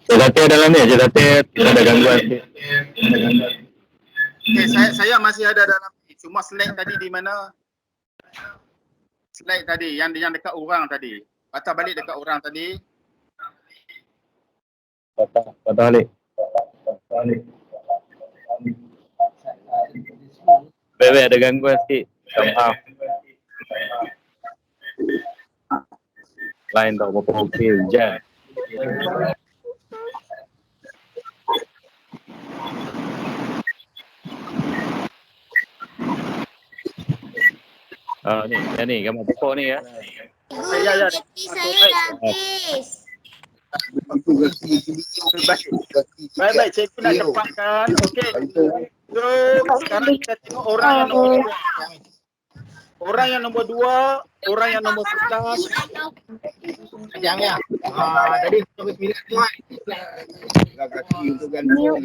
Jelatir dalam ni, jelatir kita ada gangguan sikit. Okay, saya masih ada dalam ni. Cuma slide tadi di mana? Slide tadi yang dekat orang tadi. Patah balik dekat orang tadi. Patah balik. Baik, ada gangguan sikit. Maaf. Lain tak berapa okey, hujan. Ni gambar pokok ni ya. Ya. Saya dah habis. Baik, cikgu nak cepatkan. Okey. So, sekarang kita tengok orang yang nombor 2. Orang yang nombor 2, orang yang nombor 11. Jangan. Tadi nombor 9 tu kan. Kaki untuk gandum.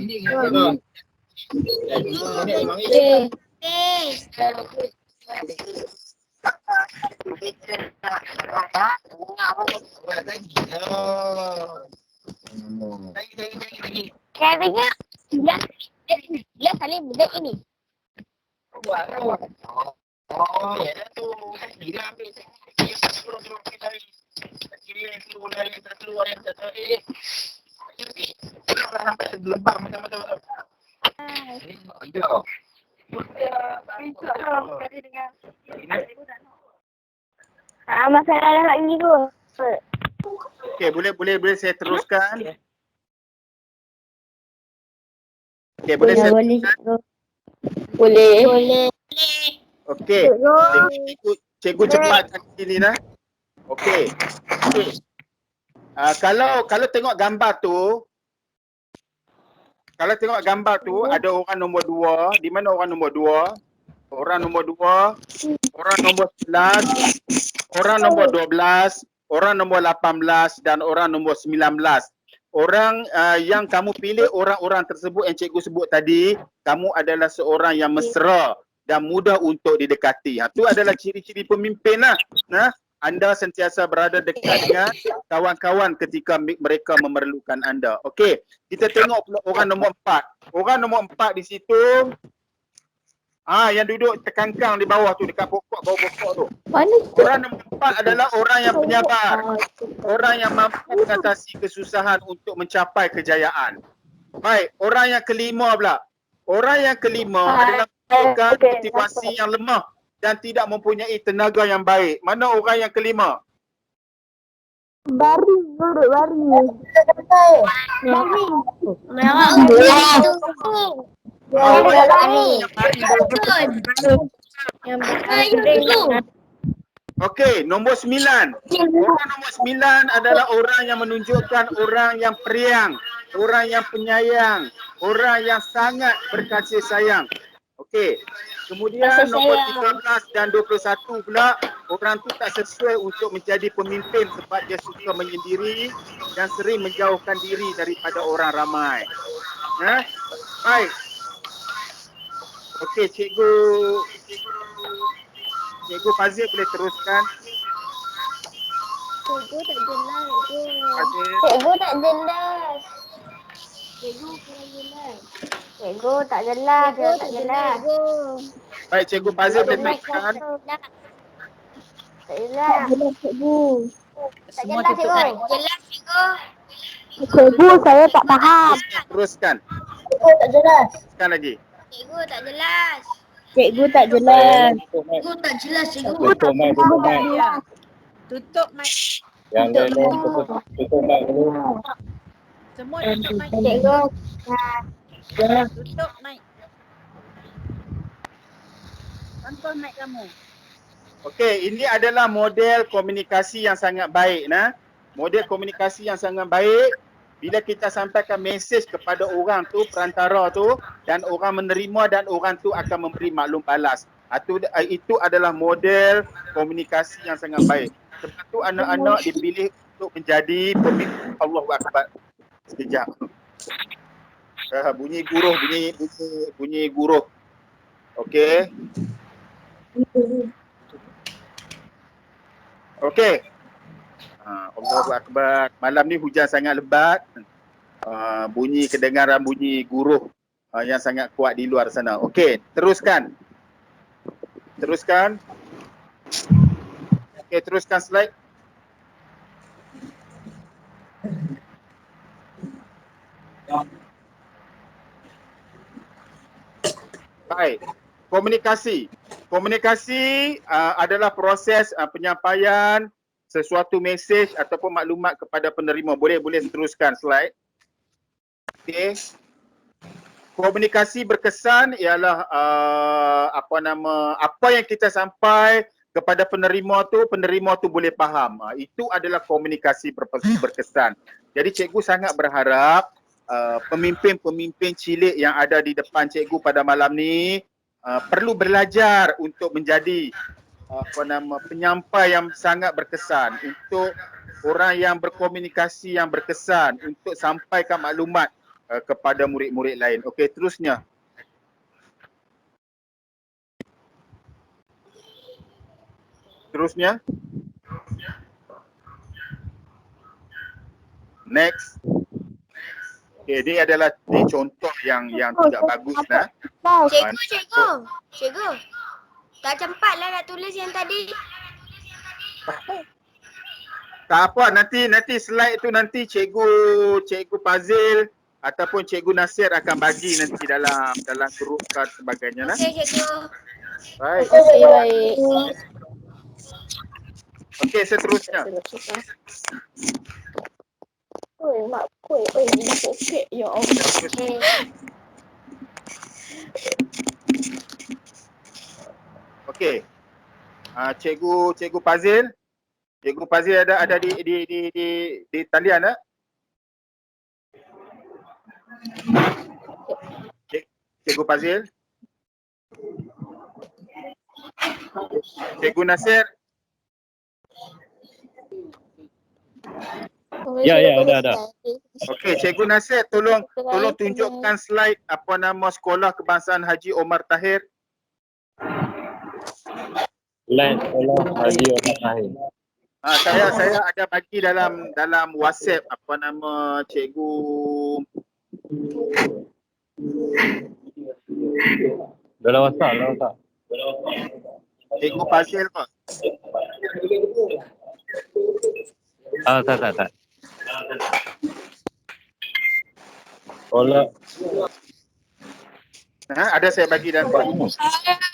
Saya dengar dia saling benda ini. Oh, ya dah tu. Dia ambil. Dia keluar yang tak tahu. Sampai lebam macam-macam. Ya. Masalah lagi tu. Okey, boleh saya teruskan. Okey, boleh saya teruskan. Boleh. Okey. Cikgu cepat sini nah. Okey. Kalau tengok gambar tu, ada orang nombor 2. Di mana orang nombor 2? Orang nombor 2, orang nombor 11, orang nombor 12, orang nombor 18 dan orang nombor 19. Orang yang kamu pilih, orang-orang tersebut yang cikgu sebut tadi, kamu adalah seorang yang mesra dan mudah untuk didekati. Itu adalah ciri-ciri pemimpin lah. anda sentiasa berada dekat dengan kawan-kawan ketika mereka memerlukan anda. Okey, kita tengok pula orang nombor 4. Orang nombor 4 di situ yang duduk terkangkang di bawah tu, dekat bawah pokok tu. Orang nombor 4 adalah orang yang penyabar. Orang yang mampu mengatasi kesusahan untuk mencapai kejayaan. Baik, orang yang kelima pula. Orang yang kelima adalah motivasi yang lemah dan tidak mempunyai tenaga yang baik. Mana orang yang kelima? Bari, guru, bari. Okey, nombor 9. Orang nombor 9 adalah orang yang menunjukkan orang yang periang, orang yang penyayang, orang yang sangat berkasih sayang. Okey. Kemudian nombor 13 dan 21 pula, orang tu tak sesuai untuk menjadi pemimpin sebab dia suka menyendiri dan sering menjauhkan diri daripada orang ramai. Baik. Okey, Cikgu Fazil boleh teruskan. Cikgu tak jelas. Fazil. Cikgu tak jelas. Cikgu kurang jelas. Cikgu tak jelas. Cikgu tak jelas. Baik, Cikgu Fazil boleh teruskan. Tak jelas. Cikgu. Tak Semua jelas, tutup cikgu. mic. Jelas, cikgu. Cikgu, saya tak faham. Teruskan. Cikgu tak jelas. Teruskan lagi. Cikgu tak jelas. Cikgu tak jelas. Cikgu tak jelas, cikgu. Tutup mic, tutup mic. Ya. Tutup mic. Yang lain tutup mic dulu. Semua tutup mic. Cikgu. Tutup mic. Kontrol mic kamu. Okey, ini adalah model komunikasi yang sangat baik. Model komunikasi yang sangat baik bila kita sampaikan mesej kepada orang tu, perantara tu, dan orang menerima dan orang tu akan memberi maklum balas. Itu adalah model komunikasi yang sangat baik. Sebab tu anak-anak dipilih untuk menjadi pemimpin. Allahu Akbar. Sekejap. Bunyi guruh. Okey. Okey. Allahu Akbar. Malam ni hujan sangat lebat. Bunyi kedengaran bunyi guruh yang sangat kuat di luar sana. Okey, teruskan. Okey, teruskan slide. Baik. Komunikasi adalah proses penyampaian sesuatu mesej ataupun maklumat kepada penerima. Boleh teruskan slide. Okey. Komunikasi berkesan ialah apa yang kita sampai kepada penerima tu boleh faham. Itu adalah komunikasi berkesan. Jadi cikgu sangat berharap pemimpin-pemimpin cilik yang ada di depan cikgu pada malam ni perlu belajar untuk menjadi penyampai yang sangat berkesan, untuk orang yang berkomunikasi yang berkesan, untuk sampaikan maklumat kepada murid-murid lain. Okey, terusnya. Next. Okey, ini adalah contoh yang tidak bagus lah. Cikgu. Tak cepatlah nak tulis yang tadi. Tak apa, nanti slide tu nanti cikgu Fazil ataupun cikgu Nasir akan bagi nanti dalam grup dan sebagainya lah. Okey, cikgu. Baik. Baik. Okey, seterusnya. Mak kuih. Sikit. Ya Allah. Okey. Cikgu Fazil. Cikgu Fazil ada di talian tak? Cikgu Fazil. Cikgu Nasir. Ya, ada. Okey, Cikgu Nasir tolong tunjukkan slide sekolah kebangsaan Haji Omar Tahir. Slide sekolah Haji Omar Tahir. Saya ada bagi dalam WhatsApp apa nama cikgu Dalam WhatsApp. Cikgu Fazil kok. Tak. Oleh Ada saya bagi dalam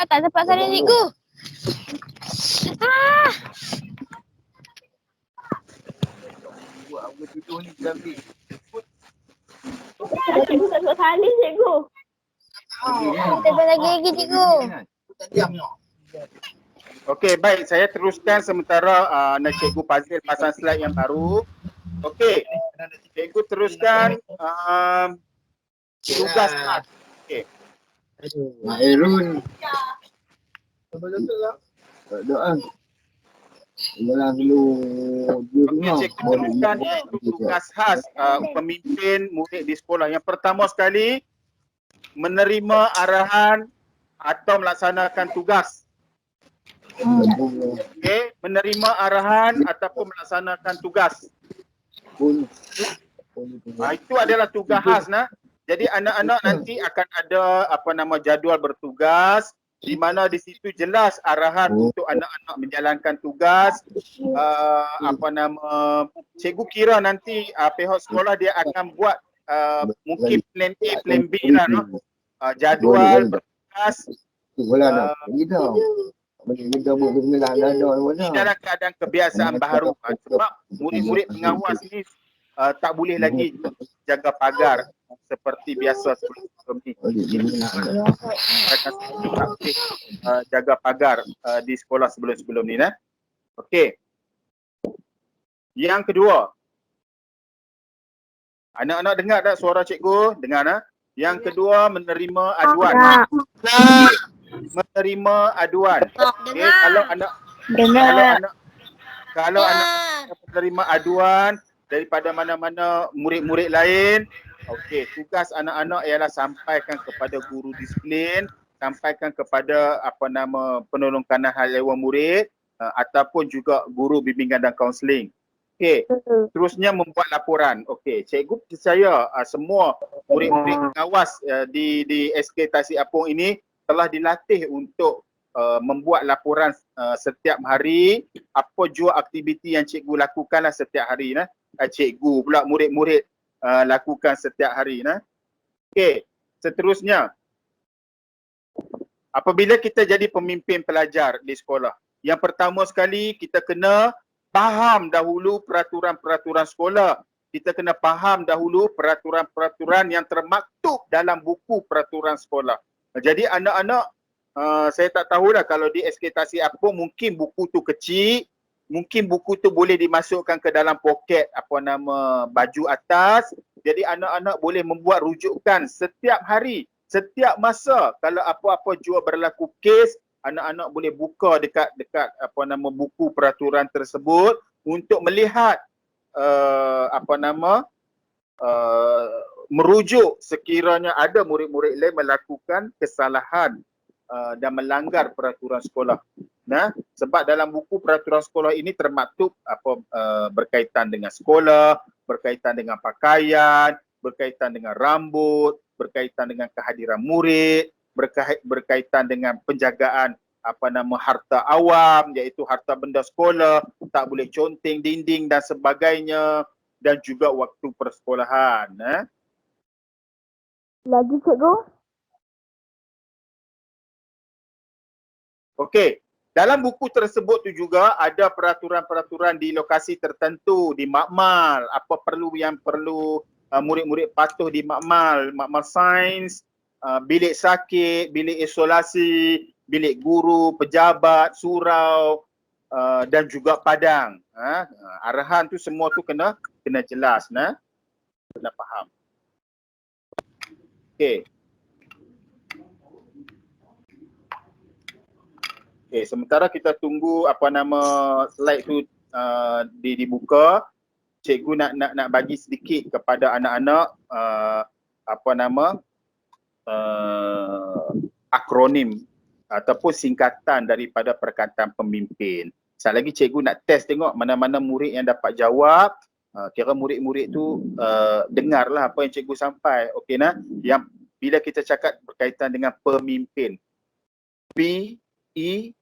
Tak dapat saya cikgu. buat apa tuduh ni dalam ni. Cikgu tak sebut salin cikgu. Kita lagi cikgu. Okey, baik, saya teruskan sementara nak cikgu Fazil pasang slide yang baru. Okey. Cikgu teruskan tugas khas. Okey. Mairun. Doa. Malah dulu Okey, cikgu teruskan iaitu tugas khas pemimpin murid di sekolah. Yang pertama sekali, menerima arahan atau melaksanakan tugas. Okey, menerima arahan ataupun melaksanakan tugas. Itu adalah tugas khas nah. Jadi anak-anak nanti akan ada apa nama jadual bertugas di mana di situ jelas arahan untuk anak-anak menjalankan tugas. Apa nama cikgu kira nanti pihak sekolah dia akan buat mungkin plan A, plan B lah no. Jadual bertugas. Ini dalam keadaan kebiasaan baharu sebab murid-murid pengawas ni tak boleh lagi jaga pagar seperti biasa sebelum ni. Tak boleh jaga pagar di sekolah sebelum ni nah. Okey. Yang kedua, anak-anak dengar tak suara cikgu? Dengar nah. Yang kedua, menerima aduan. Menerima aduan. Okay, kalau anak menerima aduan daripada mana-mana murid-murid lain, okey, tugas anak-anak ialah sampaikan kepada guru disiplin, sampaikan kepada apa nama penolong kanan hal ehwal murid ataupun juga guru bimbingan dan kaunseling. Okey, terusnya membuat laporan. Okey, cikgu percaya semua murid-murid pengawas di SK Tasik Apung ini telah dilatih untuk membuat laporan setiap hari, apa jua aktiviti yang cikgu lakukanlah setiap hari nah. Cikgu pula murid-murid lakukan setiap hari nah. Okey, seterusnya apabila kita jadi pemimpin pelajar di sekolah, yang pertama sekali kita kena faham dahulu peraturan-peraturan sekolah. Kita kena faham dahulu peraturan-peraturan yang termaktub dalam buku peraturan sekolah. Jadi anak-anak saya tak tahulah kalau di SK Tasik Apung mungkin buku tu kecil, mungkin buku tu boleh dimasukkan ke dalam poket apa nama baju atas. Jadi anak-anak boleh membuat rujukan setiap hari, setiap masa kalau apa-apa jua berlaku kes, anak-anak boleh buka dekat apa nama buku peraturan tersebut untuk melihat apa nama merujuk sekiranya ada murid-murid lain melakukan kesalahan dan melanggar peraturan sekolah. Nah, sebab dalam buku peraturan sekolah ini termaktub apa berkaitan dengan sekolah, berkaitan dengan pakaian, berkaitan dengan rambut, berkaitan dengan kehadiran murid, berkaitan dengan penjagaan apa nama harta awam iaitu harta benda sekolah, tak boleh conteng dinding dan sebagainya, dan juga waktu persekolahan. Lagi cikgu? Okey, dalam buku tersebut tu juga ada peraturan-peraturan di lokasi tertentu, di makmal, apa yang perlu murid-murid patuh di makmal sains, bilik sakit, bilik isolasi, bilik guru, pejabat, surau dan juga padang. Arahan tu semua tu kena jelas nah. Kena faham. Okey. Okay, sementara kita tunggu apa nama slide tu dibuka, cikgu nak bagi sedikit kepada anak-anak apa nama akronim ataupun singkatan daripada perkataan pemimpin. Sekali lagi cikgu nak test tengok mana-mana murid yang dapat jawab. Kira murid-murid tu dengarlah apa yang cikgu sampai. Okey nah. Yang bila kita cakap berkaitan dengan pemimpin. P-E-M-I-M-P-I-M.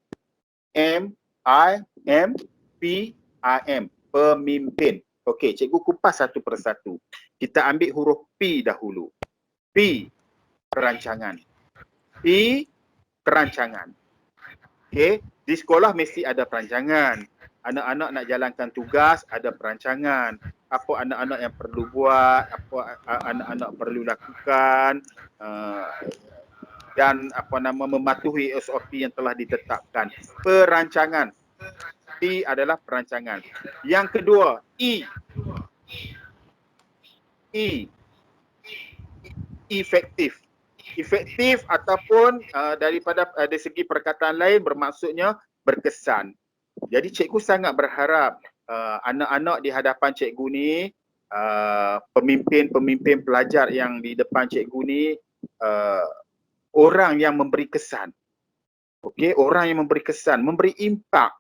Pemimpin. Okey, cikgu kupas satu persatu. Kita ambil huruf P dahulu. P, perancangan. P, perancangan. Okey, di sekolah mesti ada perancangan. Anak-anak nak jalankan tugas, ada perancangan. Apa anak-anak yang perlu buat, apa anak-anak perlu lakukan, dan mematuhi SOP yang telah ditetapkan. Perancangan. P adalah perancangan. Yang kedua, E. Efektif. Efektif ataupun daripada dari segi perkataan lain bermaksudnya berkesan. Jadi cikgu sangat berharap anak-anak di hadapan cikgu ni, pemimpin-pemimpin pelajar yang di depan cikgu ni, orang yang memberi kesan. Okey, orang yang memberi kesan, memberi impak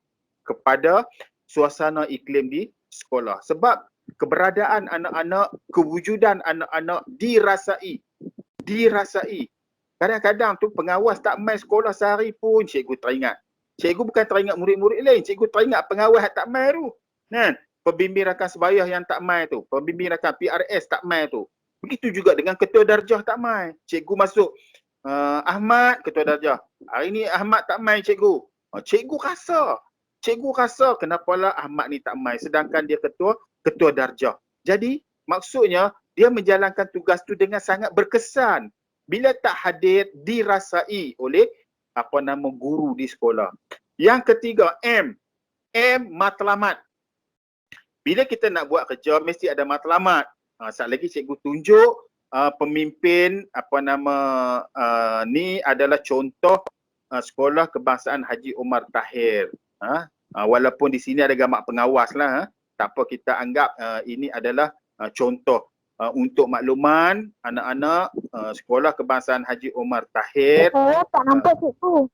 kepada suasana iklim di sekolah. Sebab keberadaan anak-anak, kewujudan anak-anak dirasai. Kadang-kadang tu pengawas tak main sekolah sehari pun cikgu teringat. Cikgu bukan teringat murid-murid lain, cikgu teringat pengawas tak main tu. Kan? Pembimbing rakan sebayah yang tak main tu, pembimbing rakan PRS tak main tu. Begitu juga dengan ketua darjah tak main. Cikgu masuk, Ahmad ketua darjah. Hari ni Ahmad tak main cikgu. Cikgu rasa kenapalah Ahmad ni tak main sedangkan dia ketua darjah. Jadi maksudnya dia menjalankan tugas tu dengan sangat berkesan. Bila tak hadir dirasai oleh guru di sekolah. Yang ketiga, M matlamat. Bila kita nak buat kerja mesti ada matlamat. Sekali lagi cikgu tunjuk pemimpin ni adalah contoh Sekolah Kebangsaan Haji Omar Tahir. Walaupun di sini ada gambar pengawas lah. Tak apa, kita anggap ini adalah contoh. Untuk makluman anak-anak, Sekolah Kebangsaan Haji Omar Tahir. Tak nampak cikgu.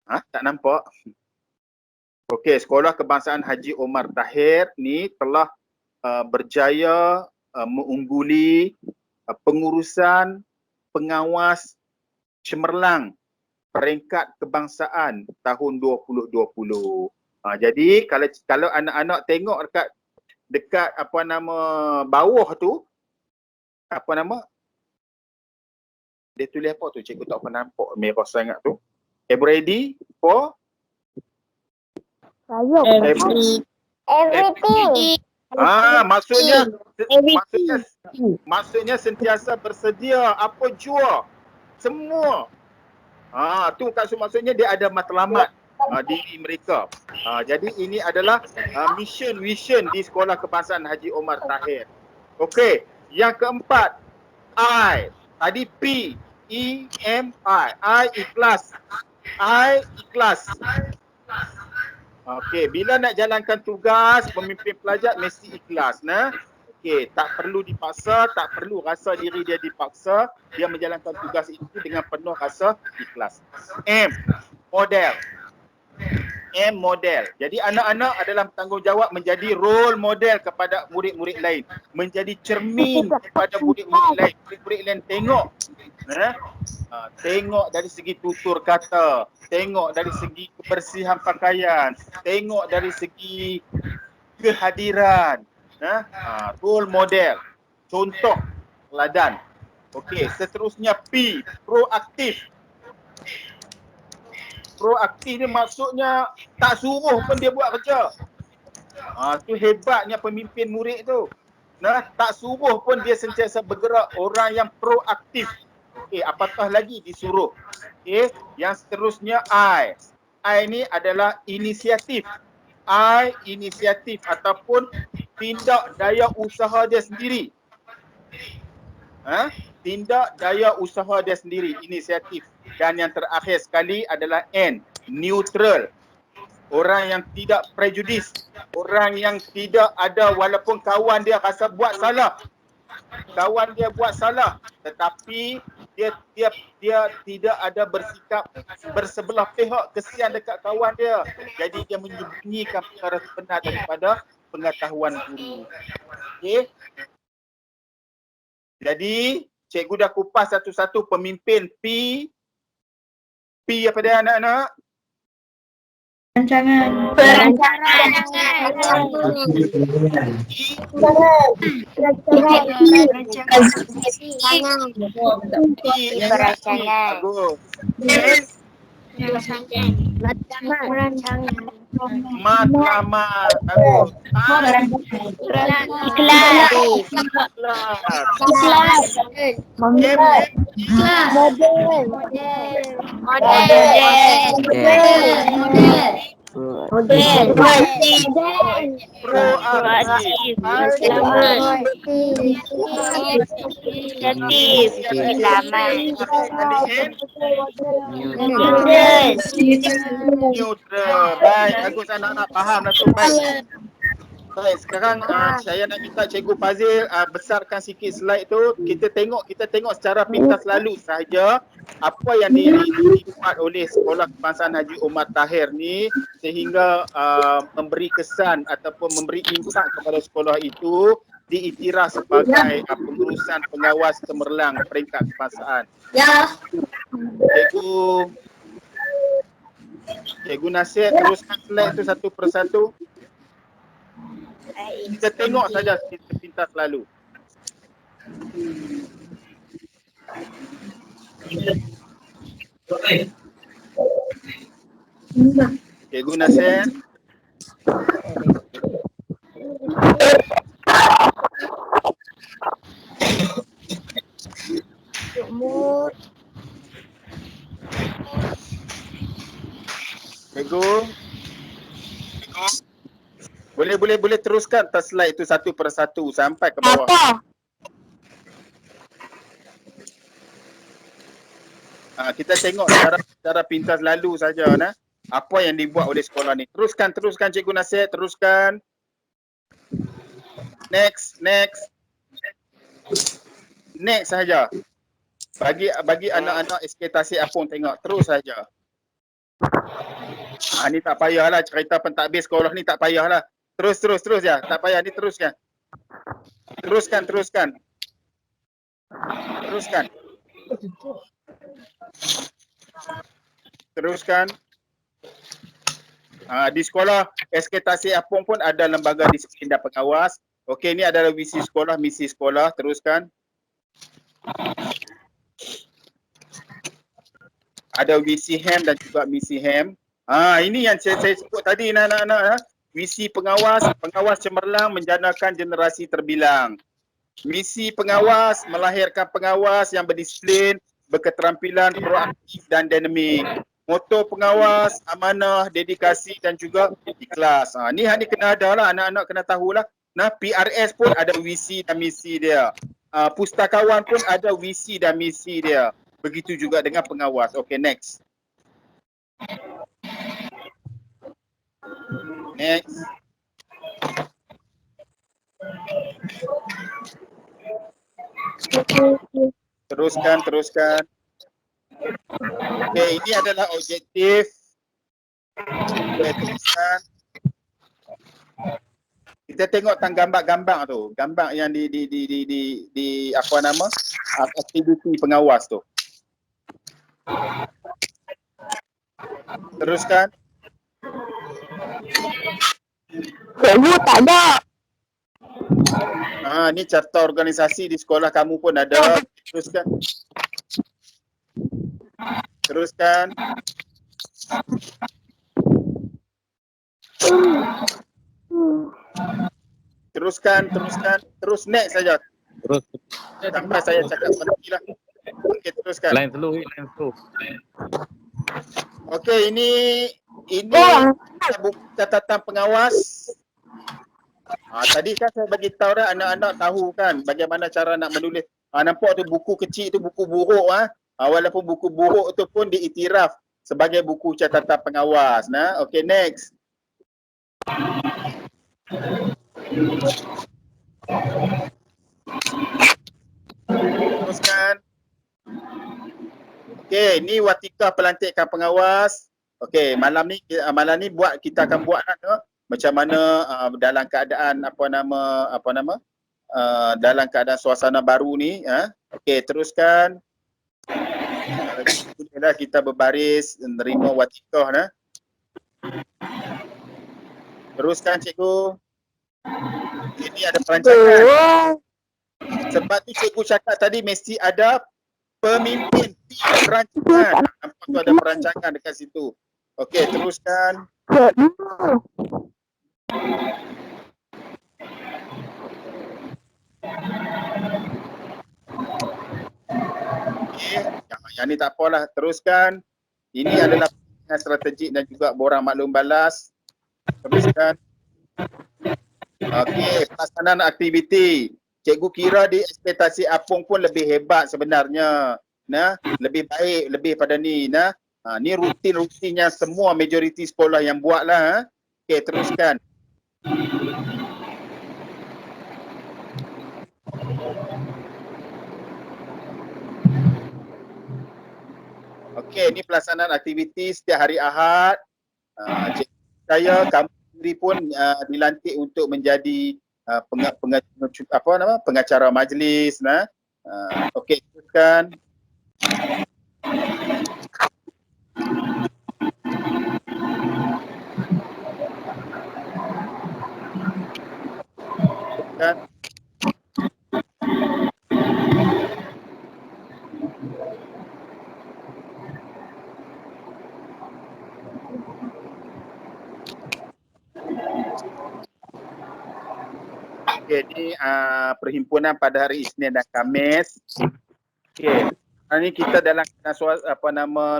Tak nampak? Okey, Sekolah Kebangsaan Haji Omar Tahir ni telah berjaya mengungguli pengurusan pengawas cemerlang peringkat kebangsaan tahun 2020. Jadi kalau anak-anak tengok dekat bawah tu, dia tulis apa tu, cikgu tak pernah nampak merah sangat tu. Ready for Everything. Maksudnya sentiasa bersedia, apa jua, semua. Tu maksudnya dia ada matlamat diri mereka. Jadi ini adalah vision di Sekolah Kebangsaan Haji Omar Tahir. Okey, yang keempat, I. Tadi P, E, M, I ikhlas. Okey, bila nak jalankan tugas pemimpin pelajar mesti ikhlas, nah. Okey, tak perlu dipaksa, tak perlu rasa diri dia dipaksa, dia menjalankan tugas itu dengan penuh rasa ikhlas. M, model. Jadi anak-anak adalah bertanggungjawab menjadi role model kepada murid-murid lain, menjadi cermin kepada murid-murid lain. Murid-murid lain tengok, tengok dari segi tutur kata, tengok dari segi kebersihan pakaian, tengok dari segi kehadiran, role model, contoh teladan. Okey, seterusnya P, proaktif. Proaktif ni maksudnya tak suruh pun dia buat kerja. Tu hebatnya pemimpin murid tu. Tak suruh pun dia sentiasa bergerak, orang yang proaktif. Okey, apatah lagi disuruh. Okey, yang seterusnya I. I ni adalah inisiatif. Inisiatif ataupun tindak daya usaha dia sendiri. Tindak daya usaha dia sendiri, inisiatif. Dan yang terakhir sekali adalah N, neutral. Orang yang tidak prejudis, orang yang tidak ada, walaupun kawan dia rasa buat salah, tetapi dia tidak ada bersikap bersebelah pihak, kesian dekat kawan dia. Jadi dia menyembunyikan perkara sebenar daripada pengetahuan guru. Okey. Jadi cikgu dah kupas satu-satu pemimpin P apa dia anak-anak? Perancangan. Perancangan. Bagus. Matlamat. Bagus. Proaktif. Neutral. Baik, bagus anak-anak faham dah tu. Baik. Baik, sekarang saya nak minta Cikgu Fazil besarkan sikit slide tu. Kita tengok secara pintas lalu sahaja apa yang dibuat oleh Sekolah Kebangsaan Haji Omar Tahir ni sehingga memberi kesan ataupun memberi impak kepada sekolah itu diiktiraf sebagai pengurusan pengawas cemerlang peringkat kebangsaan. Ya. Cikgu Nasir teruskan slide tu satu persatu. Kita tengok saja sepintas lalu. Cikgu Nasir. Cikgu. Boleh teruskan atas slide itu satu persatu sampai ke bawah. Kita tengok secara pintas lalu saja nah. Apa yang dibuat oleh sekolah ni. Teruskan Cikgu Nasir, teruskan. Next saja. Bagi anak-anak SK Tasik Apung tengok terus saja. Ni tak payahlah cerita pentadbir sekolah ni tak payahlah. Terus ya. Tak payah ni teruskan. Teruskan. Di sekolah SK Tasik Apung pun ada lembaga disiplin dan pengawas. Okey, ni adalah visi sekolah, misi sekolah. Teruskan. Ada visi HEM dan juga misi HEM. Ini yang saya sebut tadi anak-anak. Visi pengawas cemerlang menjanakan generasi terbilang. Misi pengawas melahirkan pengawas yang berdisiplin, berketerampilan, proaktif dan dinamik. Moto pengawas, amanah, dedikasi dan juga ikhlas. Ni kena ada lah, anak-anak kena tahulah. Nah, PRS pun ada visi dan misi dia. Pustakawan pun ada visi dan misi dia. Begitu juga dengan pengawas. Okay, next. Teruskan. Okay, ini adalah objektif. Teruskan. Kita tengok tentang gambar-gambar tu. Gambar yang di apa nama? Aktiviti pengawas tu. Teruskan. Cikgu tak ada. Ni carta organisasi di sekolah kamu pun ada. Teruskan. Terus next saja. Terus. Sampai saya cakap berhentilah. Okey, teruskan. Line slow. Okey, ini buku catatan pengawas. Tadi kan saya bagi tahu dah anak-anak tahu kan bagaimana cara nak menulis. Nampak tu buku kecil tu buku buruk walaupun buku buruk tu pun diiktiraf sebagai buku catatan pengawas. Okey, next. Teruskan. Okey, ni watika pelantikan pengawas. Okey, malam ni kita akan buat macam mana dalam keadaan dalam keadaan suasana baru ni. Okey, teruskan. Bolehlah kita berbaris menerima watikah. Teruskan cikgu. Ini ada perancangan. Sebab tu cikgu cakap tadi mesti ada pemimpin perancangan. Nampak tu ada perancangan dekat situ. Okey, teruskan. Okey, yang ni tak apalah, teruskan. Ini adalah perancangan strategik dan juga borang maklum balas. Teruskan. Okey, pelaksanaan aktiviti. Cikgu kira di ekspektasi Apung pun lebih hebat sebenarnya. Lebih baik, lebih pada ni. Ni rutin-rutinnya semua majoriti sekolah yang buatlah. Okey, teruskan. Okey, ni pelaksanaan aktiviti setiap hari Ahad. Saya kamu sendiri pun dilantik untuk menjadi pengacara majlis. Okey, teruskan. Teruskan. Okey, ni perhimpunan pada hari Isnin dan Khamis. Okey, hari ni kita dalam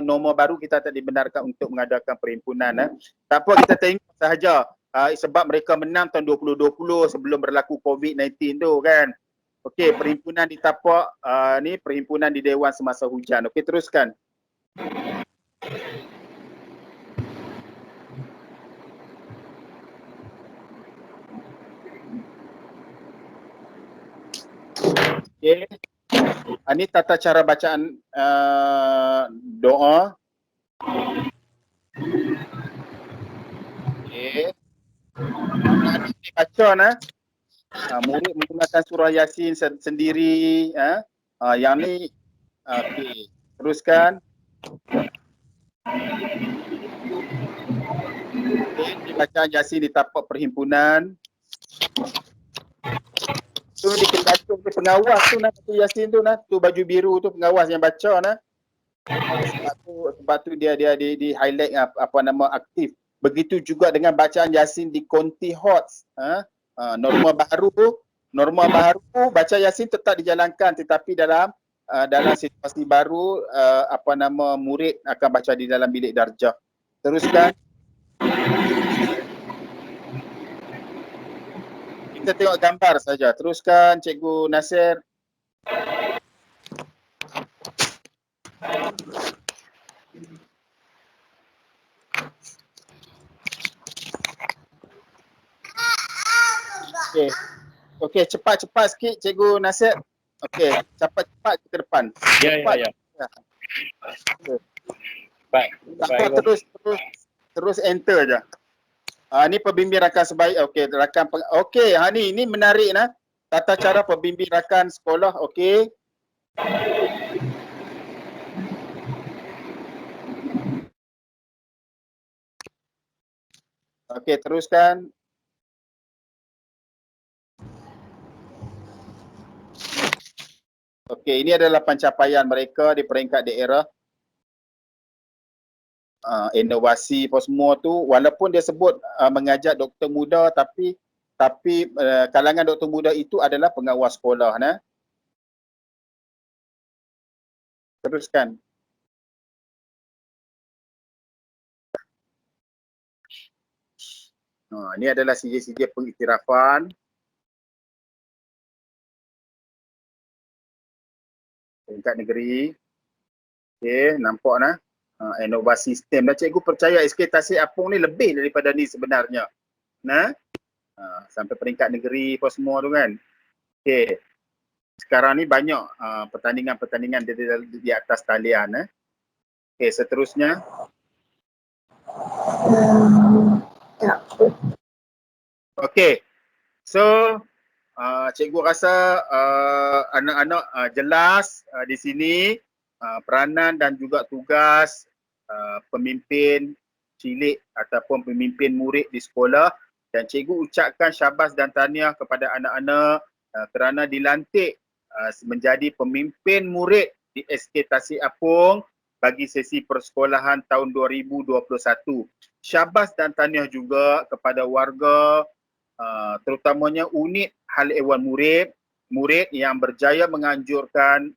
norma baru kita tak dibenarkan untuk mengadakan perhimpunan. Tak apa, kita tengok sahaja sebab mereka menang tahun 2020 sebelum berlaku COVID-19 tu kan. Okey, perhimpunan di tapak ni perhimpunan di Dewan semasa hujan. Okey, teruskan. Okey. Ini tata cara bacaan doa. Okey. Baca murid menggunakan surah Yasin sendiri. Yang ni okey. Teruskan. Okey, dibaca Yasin di tapak perhimpunan. Tu di kecatung pengawas tu Yasin tu tu baju biru tu pengawas yang baca sebab tu dia di highlight aktif. Begitu juga dengan bacaan Yasin di Konti Hots. Norma baru baca Yasin tetap dijalankan tetapi dalam situasi baru murid akan baca di dalam bilik darjah. Teruskan. Kita tengok gambar saja. Teruskan Cikgu Nasir. Okey. Okey, cepat-cepat sikit Cikgu Nasir. Okey, cepat-cepat ke depan. Ya. Baik. Terus enter je. Ni pembimbing rakan sebaik. Okey, okey, ni menarik tata cara pembimbing rakan sekolah. Okey. Okey, teruskan. Okey, ini adalah pencapaian mereka di peringkat daerah. Inovasi apa semua tu, walaupun dia sebut mengajak doktor muda tapi kalangan doktor muda itu adalah pengawas sekolah. Teruskan. Ini adalah sijil-sijil pengiktirafan. Peringkat negeri. Okey, nampak inovasi sistem. Cikgu percaya ekspektasi Apung ni lebih daripada ni sebenarnya. Sampai peringkat negeri apa semua tu kan. Okey. Sekarang ni banyak pertandingan-pertandingan di atas talian. Okey, seterusnya. Okey. So cikgu rasa anak-anak jelas di sini peranan dan juga tugas pemimpin cilik ataupun pemimpin murid di sekolah, dan cikgu ucapkan syabas dan tahniah kepada anak-anak kerana dilantik menjadi pemimpin murid di SK Tasik Apung bagi sesi persekolahan tahun 2021. Syabas dan tahniah juga kepada warga terutamanya unit hal ehwal murid yang berjaya menganjurkan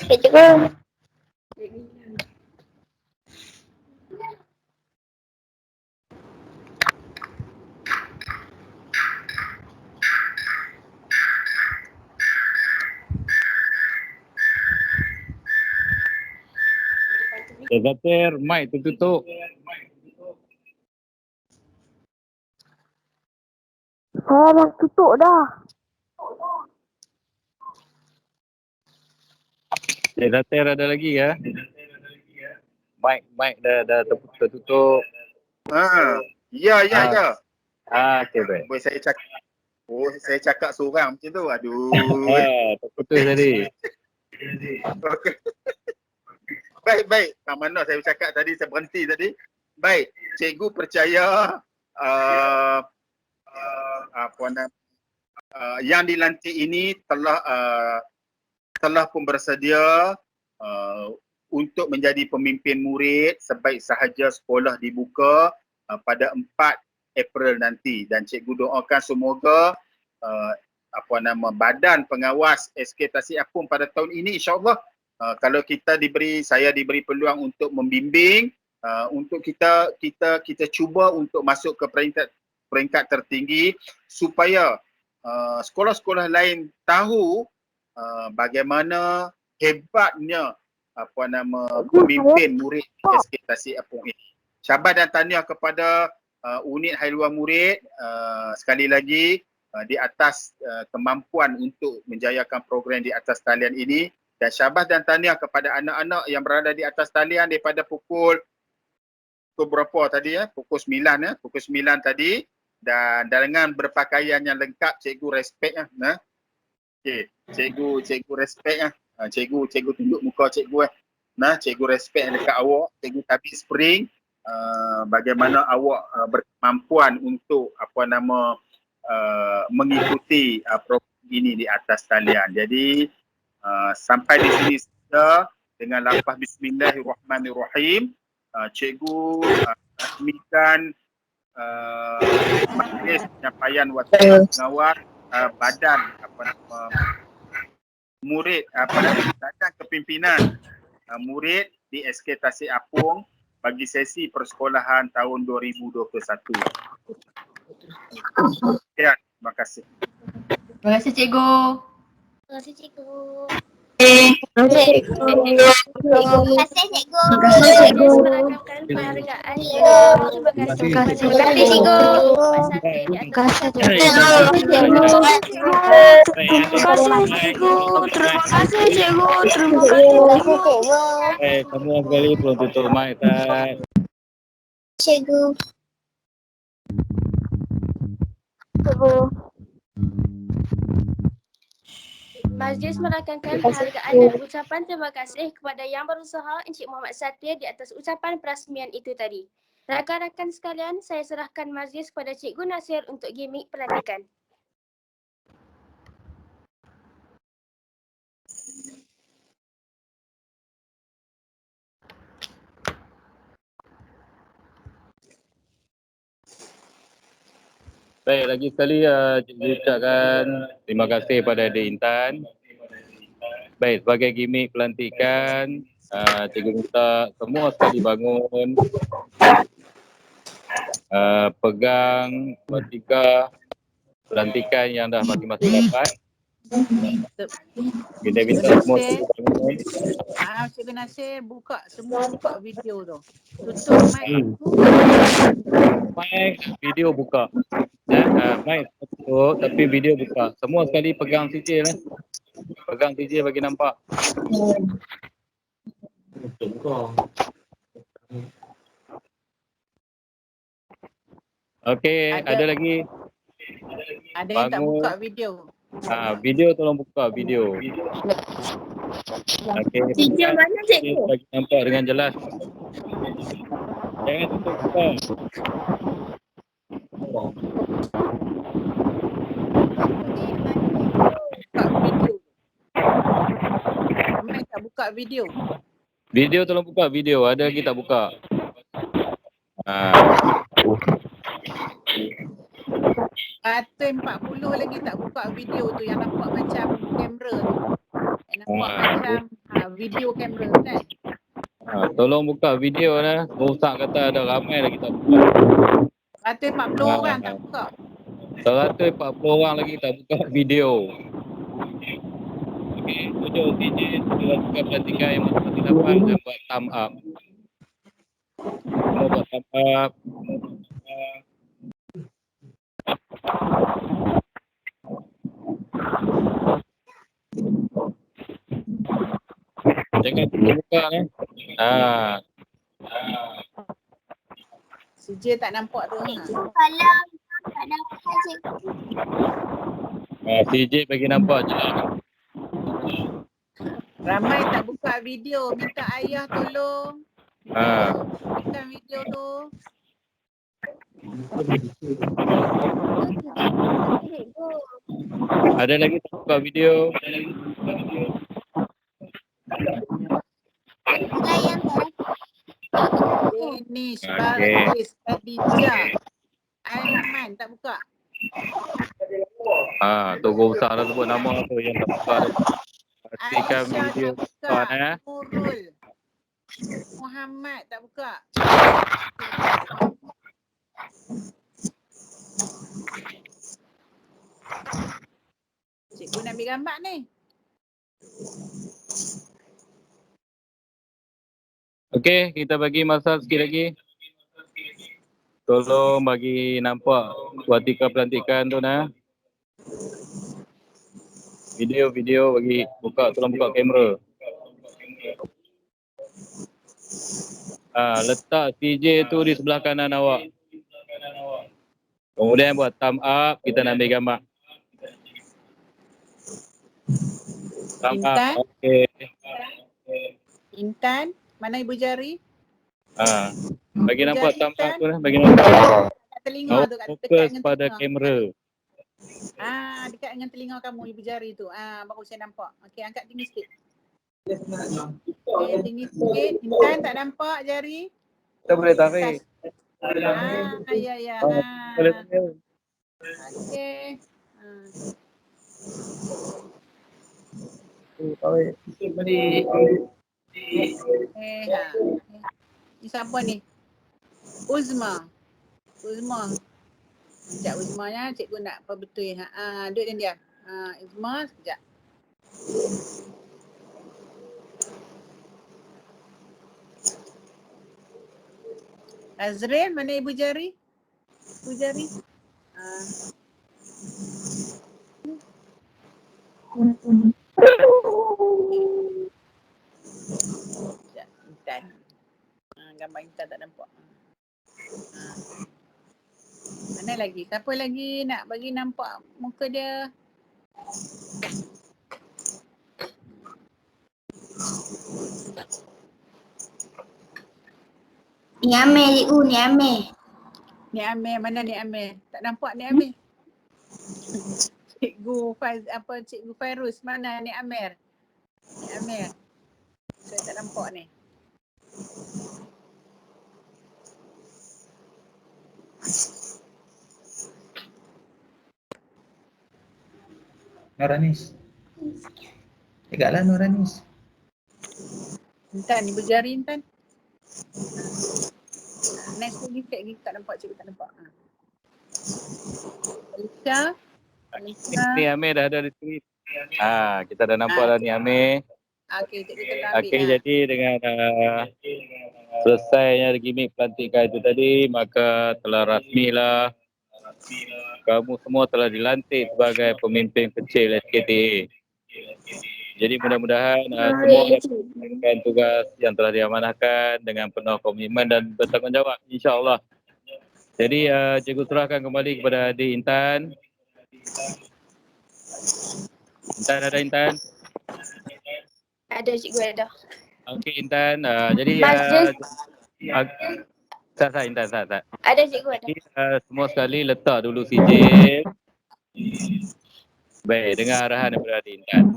Cikgu. Zatir, mic tertutup. Oh, dah tutup dah. Zatir ada lagi ya? Mic dah tertutup. Ya. Okey baik. Saya cakap seorang macam tu. Aduh. Terputus tadi. Okey. Baik. Mana saya cakap tadi, saya berhenti tadi. Baik, cikgu percaya yang dilantik ini telah pun bersedia untuk menjadi pemimpin murid sebaik sahaja sekolah dibuka pada 4 April nanti, dan cikgu doakan semoga badan pengawas SK Tasik Apung pada tahun ini insya-Allah kalau saya diberi peluang untuk membimbing untuk kita cuba untuk masuk ke peringkat tertinggi supaya sekolah-sekolah lain tahu bagaimana hebatnya pemimpin murid SK Tasik Apung ini. Syabas dan tahniah kepada unit hailuan murid sekali lagi di atas kemampuan untuk menjayakan program di atas talian ini, dan syabas dan tahniah kepada anak-anak yang berada di atas talian daripada pukul berapa tadi pukul 9 tadi, dan dengan berpakaian yang lengkap. Cikgu respect okey, cikgu respect cikgu tunjuk muka cikgu cikgu respect dekat awak. Cikgu tapi spring bagaimana awak berkemampuan untuk mengikuti program ini di atas talian. Jadi sampai di sini saja dengan lafaz bismillahirrahmanirrahim. Cikgu resmikan majlis penyampaian wawasan pengawas badan murid badan kepimpinan murid di SK Tasik Apung bagi sesi persekolahan tahun 2021. Ya, terima kasih. Terima kasih cikgu. Terima kasih cikgu. Terima kasih, cikgu. Terima kasih cikgu. Majlis merakamkan penghargaan. Terima kasih. Terima kasih cikgu. Pak Satri di atas. Terima kasih, cikgu. Terima kasih, cikgu. Terima kasih, cikgu. Semua sekali belum tutup mic tak. Cikgu. Majlis merakamkan penghargaan dan ucapan terima kasih kepada yang berusaha Encik Muhammad Satir di atas ucapan perasmian itu tadi. Rakan-rakan sekalian, saya serahkan majlis kepada Cikgu Nasir untuk gimik pelantikan. Baik, lagi sekali cikgu ucapkan terima kasih pada Adik Intan. Baik, sebagai gimik pelantikan, cikgu minta semua sekali bangun. pegang ketika pelantikan yang dah bagi masa dapat. Kita minta semua Cikgu Nasir semua buka video tu. Tutup mic tu. mic, video buka. Mic tutup tapi video buka. Semua sekali pegang CJ lah. Pegang CJ bagi nampak. Okey, ada lagi? Ada yang tak buka video. Video tolong buka video. Okey. Video mana cikgu? Bagi nampak dengan jelas. Jangan tutup buka. Ramai tak buka video. Video tolong buka video. Ada lagi tak buka? 140 lagi tak buka video tu yang nampak macam kamera tu. Yang nampak macam video kamera tu kan. Tolong buka video lah. Ustaz kata ada ramai lagi tak buka. 140 orang tak buka. 140 orang lagi tak buka video. Okey, tujuh CJ sudah buka pelantikan yang masih dapat dan buat thumb up. Kita buat thumb up. Jangan buka eh. CJ tak nampak tu. Kalau tak dapat cikgu. CJ bagi nampak je lah. Ramai tak buka video. Minta ayah tolong. Buka video tu. Ada lagi tak buka video? Layan tak Danish, Baris, Khadijah, Aiman tak buka. Tunggu besar dah sebut nama tu yang tak buka tu. Pastikan Aisyah video tak buka. buka Nurul, Muhammad tak buka. Cikgu nak ambil gambar ni. Okey, kita bagi masa sikit lagi. Tolong bagi nampak watika pelantikan tu nah. Video bagi buka, tolong buka kamera. Letak CJ tu di sebelah kanan awak. Kemudian buat thumb up, kita nak ambil gambar. Thumb up, okey. Intan, mana ibu jari? Bagi nampak thumb up tu lah, bagi nampak. Telinga tu kat Fokus pada kamera. Dekat dengan telinga kamu ibu jari tu. Baru saya nampak. Okey, angkat tinggi sikit. Okey, tinggi sikit. Intan tak nampak jari? Kita boleh tarik. Ya. Boleh. Okey. Ni siapa ni? Uzma. Sekejap Uzma ya, cikgu nak apa betul. Duduk dan diam. Uzma sekejap. Azril, mana ibu jari? Ibu jari. Sekejap, Intan. Gambar Intan tak nampak. Mana lagi? Siapa lagi nak bagi nampak muka dia? Ni Amir cikgu, ni Amir. Ni Amir, mana ni Amir? Tak nampak ni Amir. Cikgu Fairuz, mana ni Amir? Ni Amir. Saya tak nampak ni. Nuranis. Tegaklah Nuranis. Intan, ibu jari Intan. Next lagi cek lagi tak nampak, cikgu tak nampak. Alika. Ni Amir dah ada di sini. Kita dah nampak dah ni Amir. Okey, cikgu telah ambil. Okey, jadi dengan selesainya gimmick pelantikan itu tadi, maka telah rasmilah kamu semua telah dilantik sebagai pemimpin kecil SKTA. Jadi mudah-mudahan semua dapat melakukan tugas yang telah diamanahkan dengan penuh komitmen dan bertanggungjawab, insya-Allah. Jadi cikgu serahkan kembali kepada adik Intan. Intan ada Intan? Ada cikgu ada. Okey Intan, jadi sat Intan sat. Ada cikgu ada. Jadi semua sekali letak dulu sijil. Baik, dengar arahan daripada adik Intan.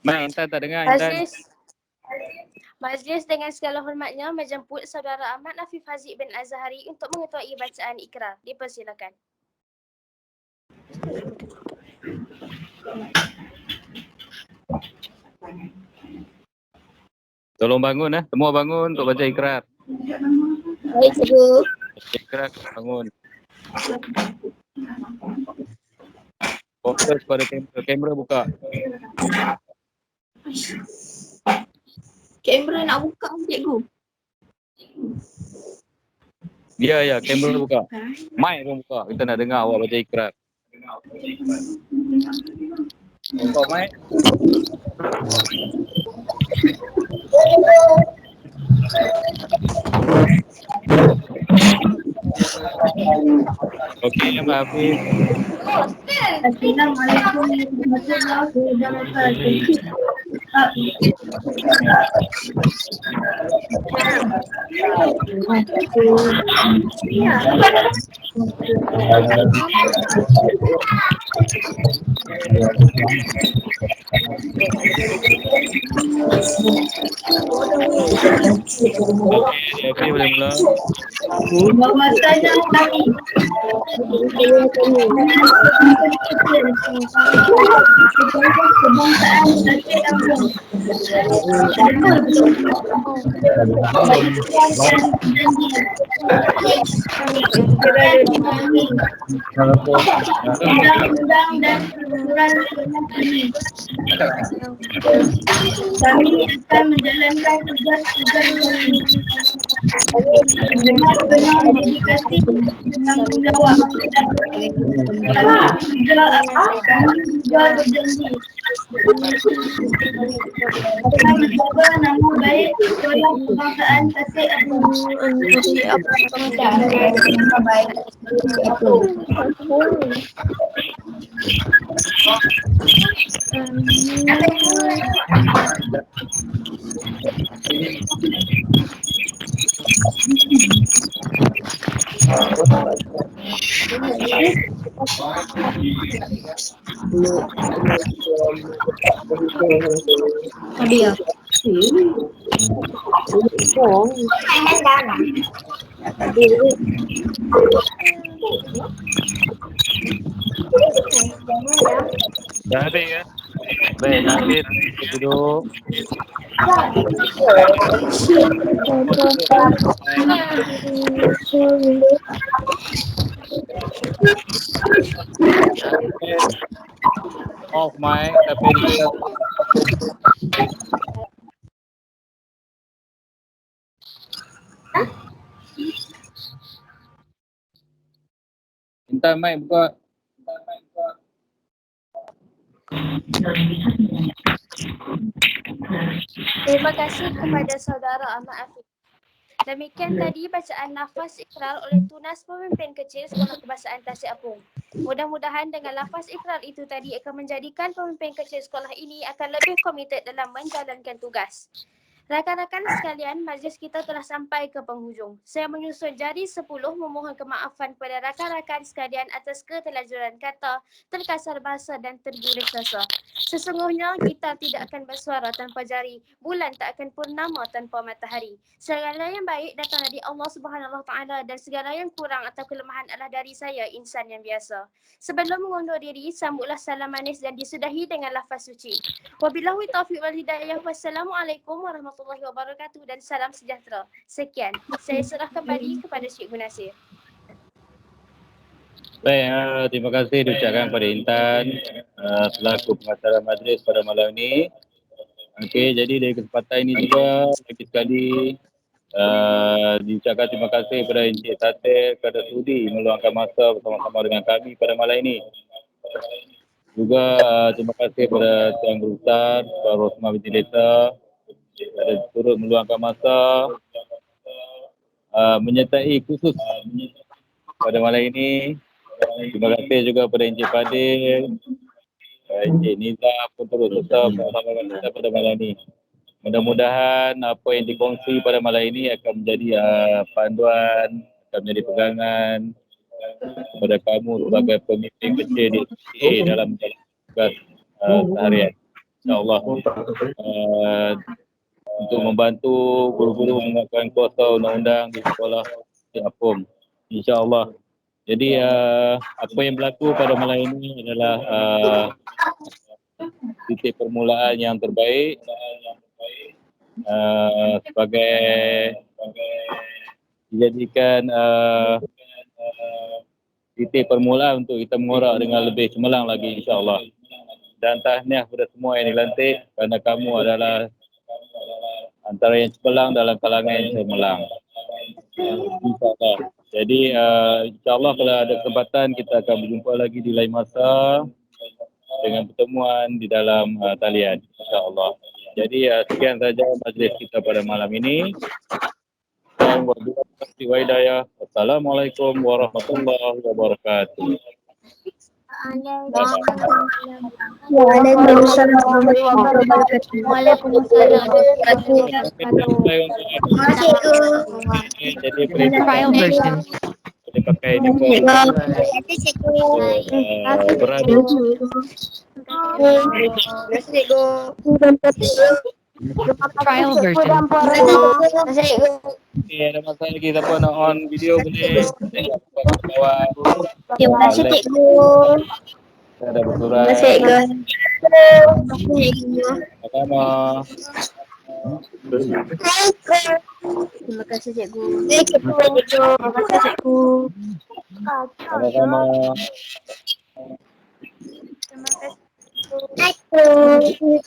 Mak, Intan tak dengar Intan. Majlis dengan segala hormatnya menjemput Saudara Ahmad Nafif Haziq bin Azhari untuk mengetuai bacaan ikrar. Dipersilakan. Tolong bangun semua bangun untuk baca ikrar. Baik, cikgu. Ikrar bangun. Fokus pada kamera buka. Kamera nak buka cikgu. Ya, kamera buka. Mic pun buka. Kita nak dengar awak baca ikrar. Buka mic. Okey, Mak Hafiz. Assalamualaikum warahmatullahi wabarakatuh. Okey, Hafiz boleh mula. Bahwasanya kami kebangsaan Aceh Ambon undang-undang dan peraturan ini. Kami akan menjalankan tugas-tugas kami dengan penuh dedikasi dan tanggungjawab. Kami juga berjanji akan menjaga nama baik sekolah kebangsaan Aceh Ambon. Nama baik dia. Dah habis ya? Baik, Hafiz duduk. Off mic tapi dia Intan mic buka. Terima kasih kepada Saudara Ahmad Afiq. Demikian tadi bacaan nafas ikrar oleh tunas pemimpin kecil Sekolah Kebangsaan Tasik Apung. Mudah-mudahan dengan lafaz ikrar itu tadi akan menjadikan pemimpin kecil sekolah ini akan lebih komited dalam menjalankan tugas. Rakan-rakan sekalian, majlis kita telah sampai ke penghujung. Saya menyusun jari 10 memohon kemaafan kepada rakan-rakan sekalian atas ketelajuran kata, terkasar bahasa dan tergurih rasa. Sesungguhnya kita tidak akan bersuara tanpa jari, bulan tak akan purnama tanpa matahari. Segala yang baik datang dari Allah Subhanahu Wa Taala dan segala yang kurang atau kelemahan adalah dari saya, insan yang biasa. Sebelum mengundur diri, sambutlah salam manis dan disudahi dengan lafaz suci. Wabillahi taufiq wal hidayah. Wassalamualaikum warahmatullahi wabarakatuh dan salam sejahtera. Sekian. Saya serah kembali kepada Cikgu Nasir. Baik, terima kasih diucapkan kepada Intan selaku pengacara majlis pada malam ini. Okey, jadi dari kesempatan ini juga lagi sekali diucapkan terima kasih kepada Encik Tatil kerana sudi meluangkan masa bersama-sama dengan kami pada malam ini. Juga terima kasih kepada Tuan Guru Besar, Tuan Rosmah binti Leta kerana turut meluangkan masa menyertai khusus pada malam ini. Terima kasih juga kepada Encik Fadil, Encik Nizam pun turut serta bersama kita pada malam ini. Mudah-mudahan apa yang dikongsi pada malam ini akan menjadi panduan, akan menjadi pegangan kepada kamu sebagai pemimpin kecil di SPA dalam tugas seharian. InsyaAllah untuk membantu guru-guru menguatkan kuasa undang-undang di sekolah di Apung. InsyaAllah. Jadi apa yang berlaku pada malam ini adalah titik permulaan yang terbaik sebagai dijadikan titik permulaan untuk kita mengorak dengan lebih cemerlang lagi insya-Allah. Dan tahniah kepada semua yang dilantik kerana kamu adalah antara yang cemerlang dalam kalangan yang cemerlang. InsyaAllah. Jadi insyaAllah kalau ada kesempatan kita akan berjumpa lagi di lain masa dengan pertemuan di dalam talian insyaAllah. Jadi sekian saja majlis kita pada malam ini. Wassalamualaikum warahmatullahi wabarakatuh. Waalaikumsalam warahmatullahi wabarakatuh. Waalaikumsalam. Jadi file version boleh pakai juga berada. File version. Okay, ada masa lagi siapa nak on video boleh tengok kat bawah. Terima kasih cikgu. Ada bersurat. Terima kasih cikgu. Sama. Terima kasih cikgu. Terima kasih cikgu. Sama-sama. Terima kasih.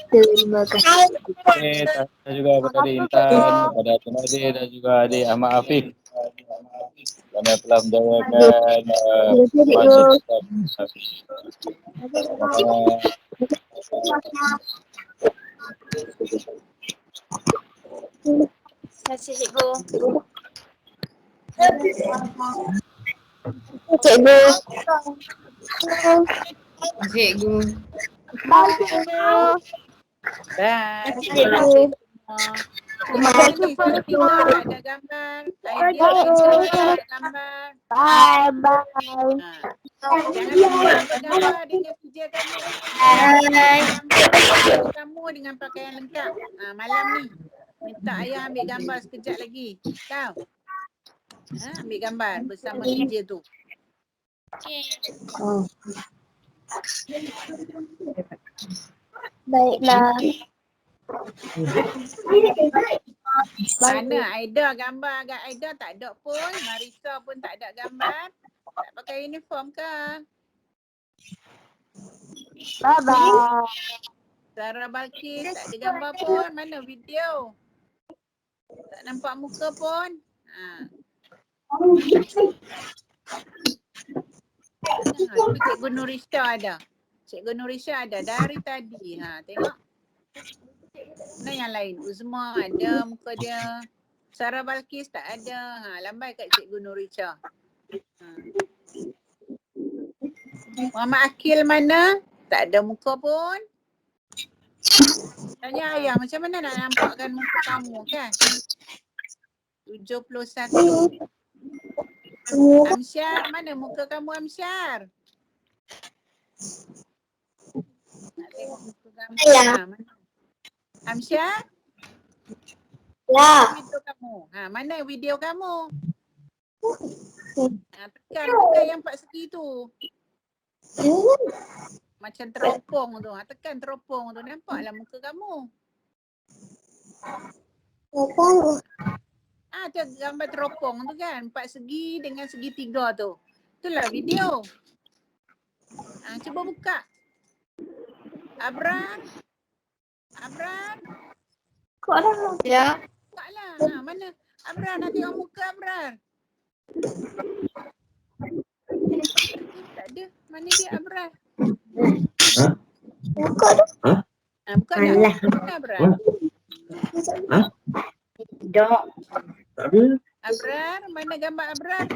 Terima kasih. Okay, saya juga kepada adik Intan, kepada Atin Nadir dan juga adik Ahmad Afiq kerana telah menjayakan majlis. Terima kasih cikgu. Cikgu. Bye. Cikgu. Cikgu. Kita tak ada gambar. Idea tak ada gambar. Bye. Jangan lupa gambar dengan kerja kamu. Kamu dengan pakaian lengkap. Malam ni minta ayah ambil gambar sekejap lagi. Tahu? Ambil gambar bersama kerja tu. Baiklah. Mana Aida gambar agak Aida tak ada pun. Marisa pun tak ada gambar. Tak pakai uniform ke? Bye-bye. Sarah Balkis tak ada gambar pun. Mana video? Tak nampak muka pun. Cikgu Nurisha ada. Cikgu Nurisha ada dari tadi. Tengok. Mana yang lain? Uzma ada muka dia. Sarah Balkis tak ada. Lambai kat Cikgu Nurisha. Muhammad Akil mana? Tak ada muka pun. Tanya ayah macam mana nak nampakkan muka kamu kan? 71. Amsyar, mana muka kamu Amsyar? Nak tengok muka kamu. Mana? Amsyar? Ya. Video kamu. Mana video kamu? Tekan yang 4 segi tu. Macam teropong tu. Tekan teropong tu. Nampaklah muka kamu. Tu gambar teropong tu kan. 4 segi dengan segitiga tu. Itulah video. Cuba buka. Abrar. Ya. Buka lah. Mana? Abrar, nak tengok muka Abrar. Tak ada. Mana dia Abrar? Buka tu. Buka dah. Mana Abrar? Tidak. Abrar, mana gambar Abrar?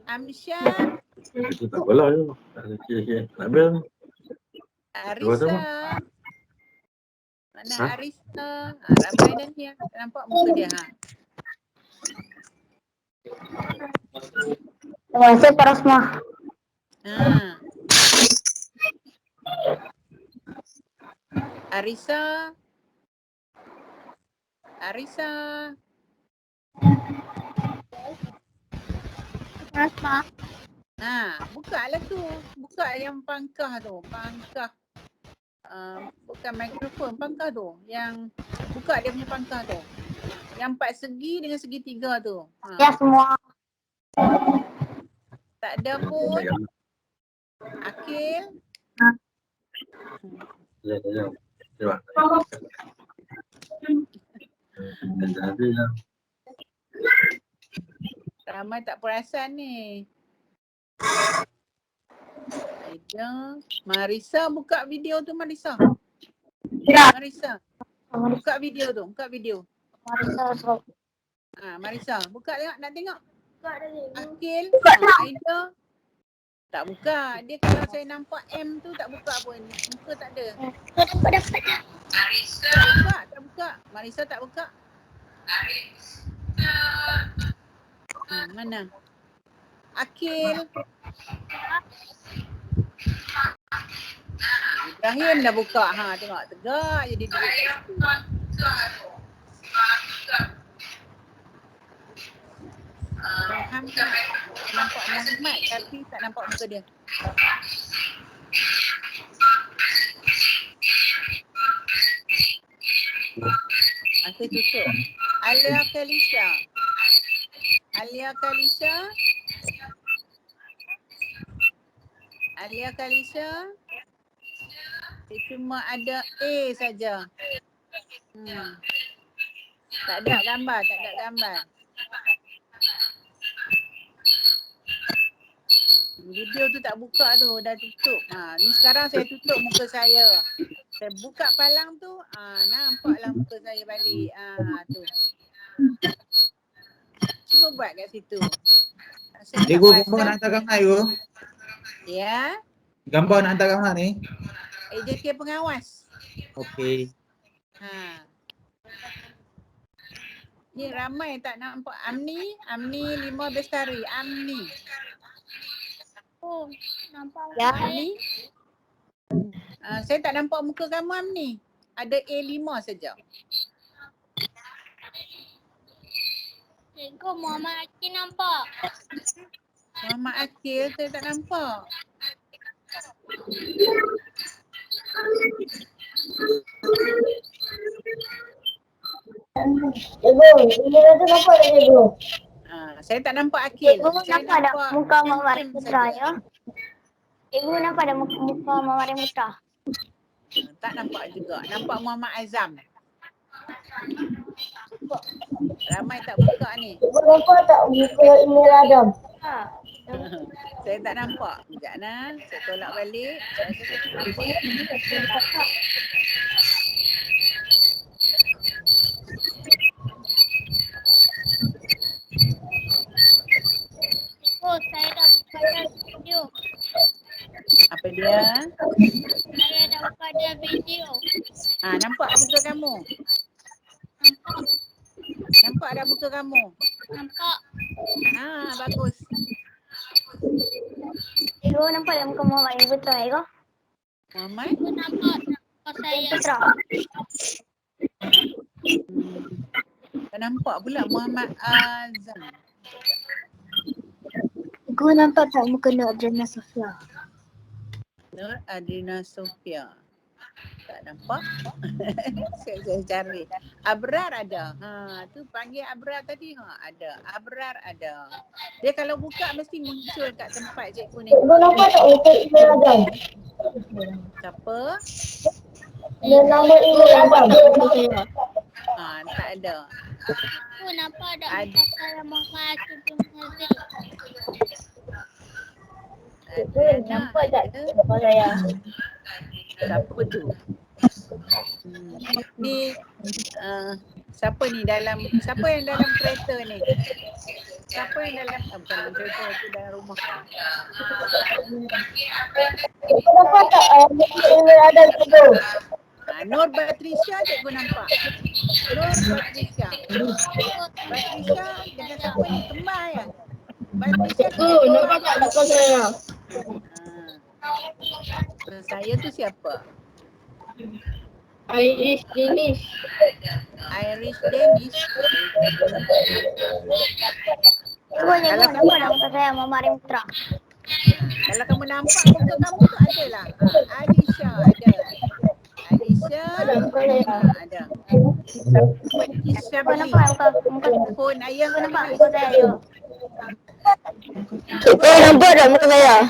Amsyar. Tak apalah je. Tak habis. Arisa. Mana Arisa? Ramai dah ni. Nampak muka dia. Terima kasih Pak Rosmah. Arisa. Rosmah. Buka lah tu. Buka yang pangkah tu. Bukan mikrofon, pangkah tu. Yang buka dia punya pangkah tu. Yang 4 segi dengan segitiga tu. Ya semua. Tak ada pun. Akil. Ramai tak perasan ni. Aida. Marisa buka video tu Marisa. Marisa. Buka video tu. Marisa. Buka tengok. Nak tengok. Akil. Aida. Tak buka. Dia kalau saya nampak M tu tak buka pun. Muka tak ada. Dapat. Marisa. Tak buka. Marisa tak buka. Mana? Akil. Ibrahim dah buka. Tengok. Tegak je dia duduk kat situ. Alhamdulillah. Nampak Muhammad tapi tak nampak muka dia. Aku tutup. Alia Kalisha. Dia cuma ada A saja. Tak ada gambar. Video tu tak buka tu, dah tutup. Ni sekarang saya tutup muka saya. Saya buka palang tu, nampaklah muka saya balik. Tu. Cuba buat kat situ. Cikgu, gambar nak hantar gambar cikgu. Ya. Gambar nak hantar gambar ni. AJK pengawas. Okey. Ni ramai tak nampak. Amni 5 Bestari. Amni. Oh, nampak. Ya. Amni. Saya tak nampak muka kamu Amni. Ada A5 saja. Cikgu, Muhammad Akil nampak. Muhammad Akil saya tak nampak. Cikgu, ini tu nampak tak cikgu? Saya tak nampak Akil. Cikgu nampak tak muka Muhammad Putra ya? Cikgu nampak ada muka Muhammad Putra? Tak nampak juga. Nampak Muhammad Azam. Ramai tak buka ni. Cikgu nampak tak muka Emil Adam? Saya tak nampak. Sekejap nah. Saya tolak balik. Saya rasa saya tak nampak. Cikgu, saya dah buka video. Apa dia? Saya dah buka dia video. Nampak muka kamu? Nampak dah muka kamu? Nampak. Bagus. Cikgu nampak tak muka Muhammad yang Putra, Cikgu? Muhammad? Aku nampak muka saya. Putra. Tak nampak pula Muhammad Azam. Cikgu nampak tak muka Nur Adriana Sofia? Nur Adriana Sofia. Tak nampak. Saya cari. Abrar ada. Tu panggil Abrar tadi. Ada. Abrar ada. Dia kalau buka mesti muncul kat tempat cikgu ni. Cikgu nampak tak muka Imran Adam? Siapa? Dia nama Imran Adam. Tak ada. Aku nampak tak muka saya Muhammad Asyidun Haziq. Cikgu nampak tak muka saya? Siapa tu? Ni siapa ni siapa yang dalam kereta ni? Siapa yang dalam bukan dalam kereta, tu dalam rumah. Cikgu nampak tak muka Imran Adam cikgu? Nur Batrisha cikgu nampak. Nur Batrisha. Batrisha dengan siapa ni? Kembar ya? Batrisha Cikgu nampak tak muka saya? Saya tu siapa? Irish Danish. Irish Danish. Cikgu nampak tak muka saya Muhammad Arim Putra? Kalau kamu nampak muka kamu tu ada lah. Alisha ada. Alisha ada. Cikgu nampak muka Phone ayah Cikgu nampak muka saya, Ayu. Cikgu nampak tak muka saya?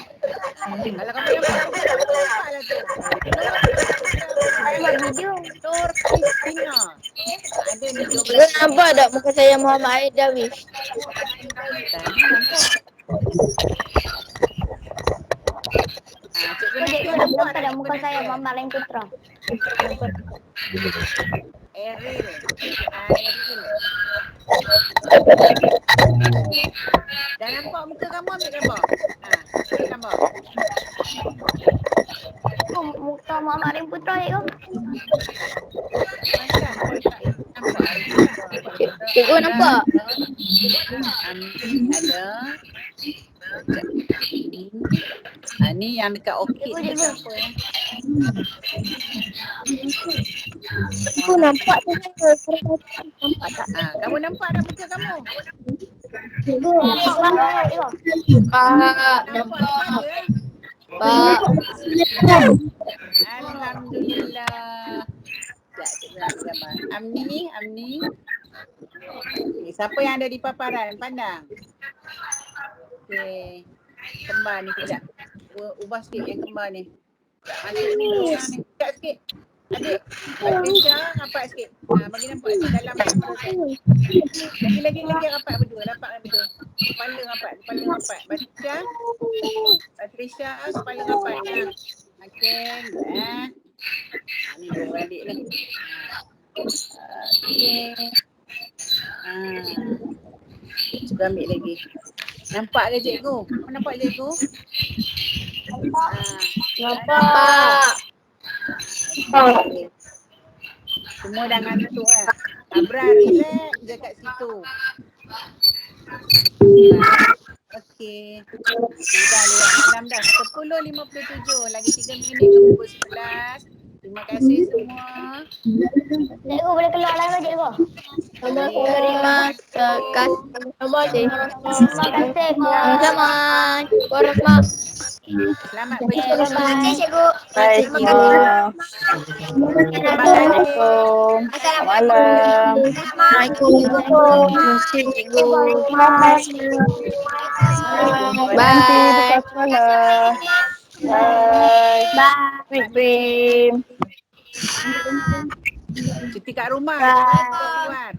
Kalau kamu nampak muka kamu nampak lah tu. Saya buat video. Nur Christina. Ada ni 12. Cikgu nampak tak muka saya Muhammad Aid Darwish? Tadi nampak. Cikgu nampak tak muka saya Muhammad Alim Putra? Eril. Dah nampak muka kamu, ambil gambar. Ambil gambar. Muka Muhammad Alim Putra, Cikgu. Cikgu nampak? Ada. Ni yang dekat Orchid ni siapa ya? Cikgu nampak tu saya. Nampak tak? Kamu nampak tak muka kamu? Cikgu nampak. Nampak. Pak. Alhamdulillah. Sekejap, cikgu nak gambar. Amni. Siapa yang ada di paparan? Pandang. Okey. Kembar ni kejap. Ubah sikit yang kembar ni. Masuk ni orang ni. Dekat sikit. Adik. Patricia rapat sikit. Bagi nampak sikit dalam kamera tu. Lagi rapat berdua. Rapat berdua. Kepala rapat. Patricia kepala rapat. Okey. Ni dua adik ni. Okey. Cikgu ambil lagi. Nampak ke cikgu? Nampak cikgu? Nampak. Okay. Semua dah ngantuk kan? Abrar relax je kat situ. Okey. Dah lewat malam dah. 10.57. Lagi 3 minit ke pukul 11. Terima kasih semua. Cikgu boleh keluar lah ke cikgu? Terima kasih. Terima kasih. Sama-sama. Warahmatullahi. Selamat Terima kasih cikgu. Baik, cikgu. Assalamualaikum. Malam. Assalamualaikum. Cikgu. Bye. Bye. Bye. cuti kat rumah. Keluar.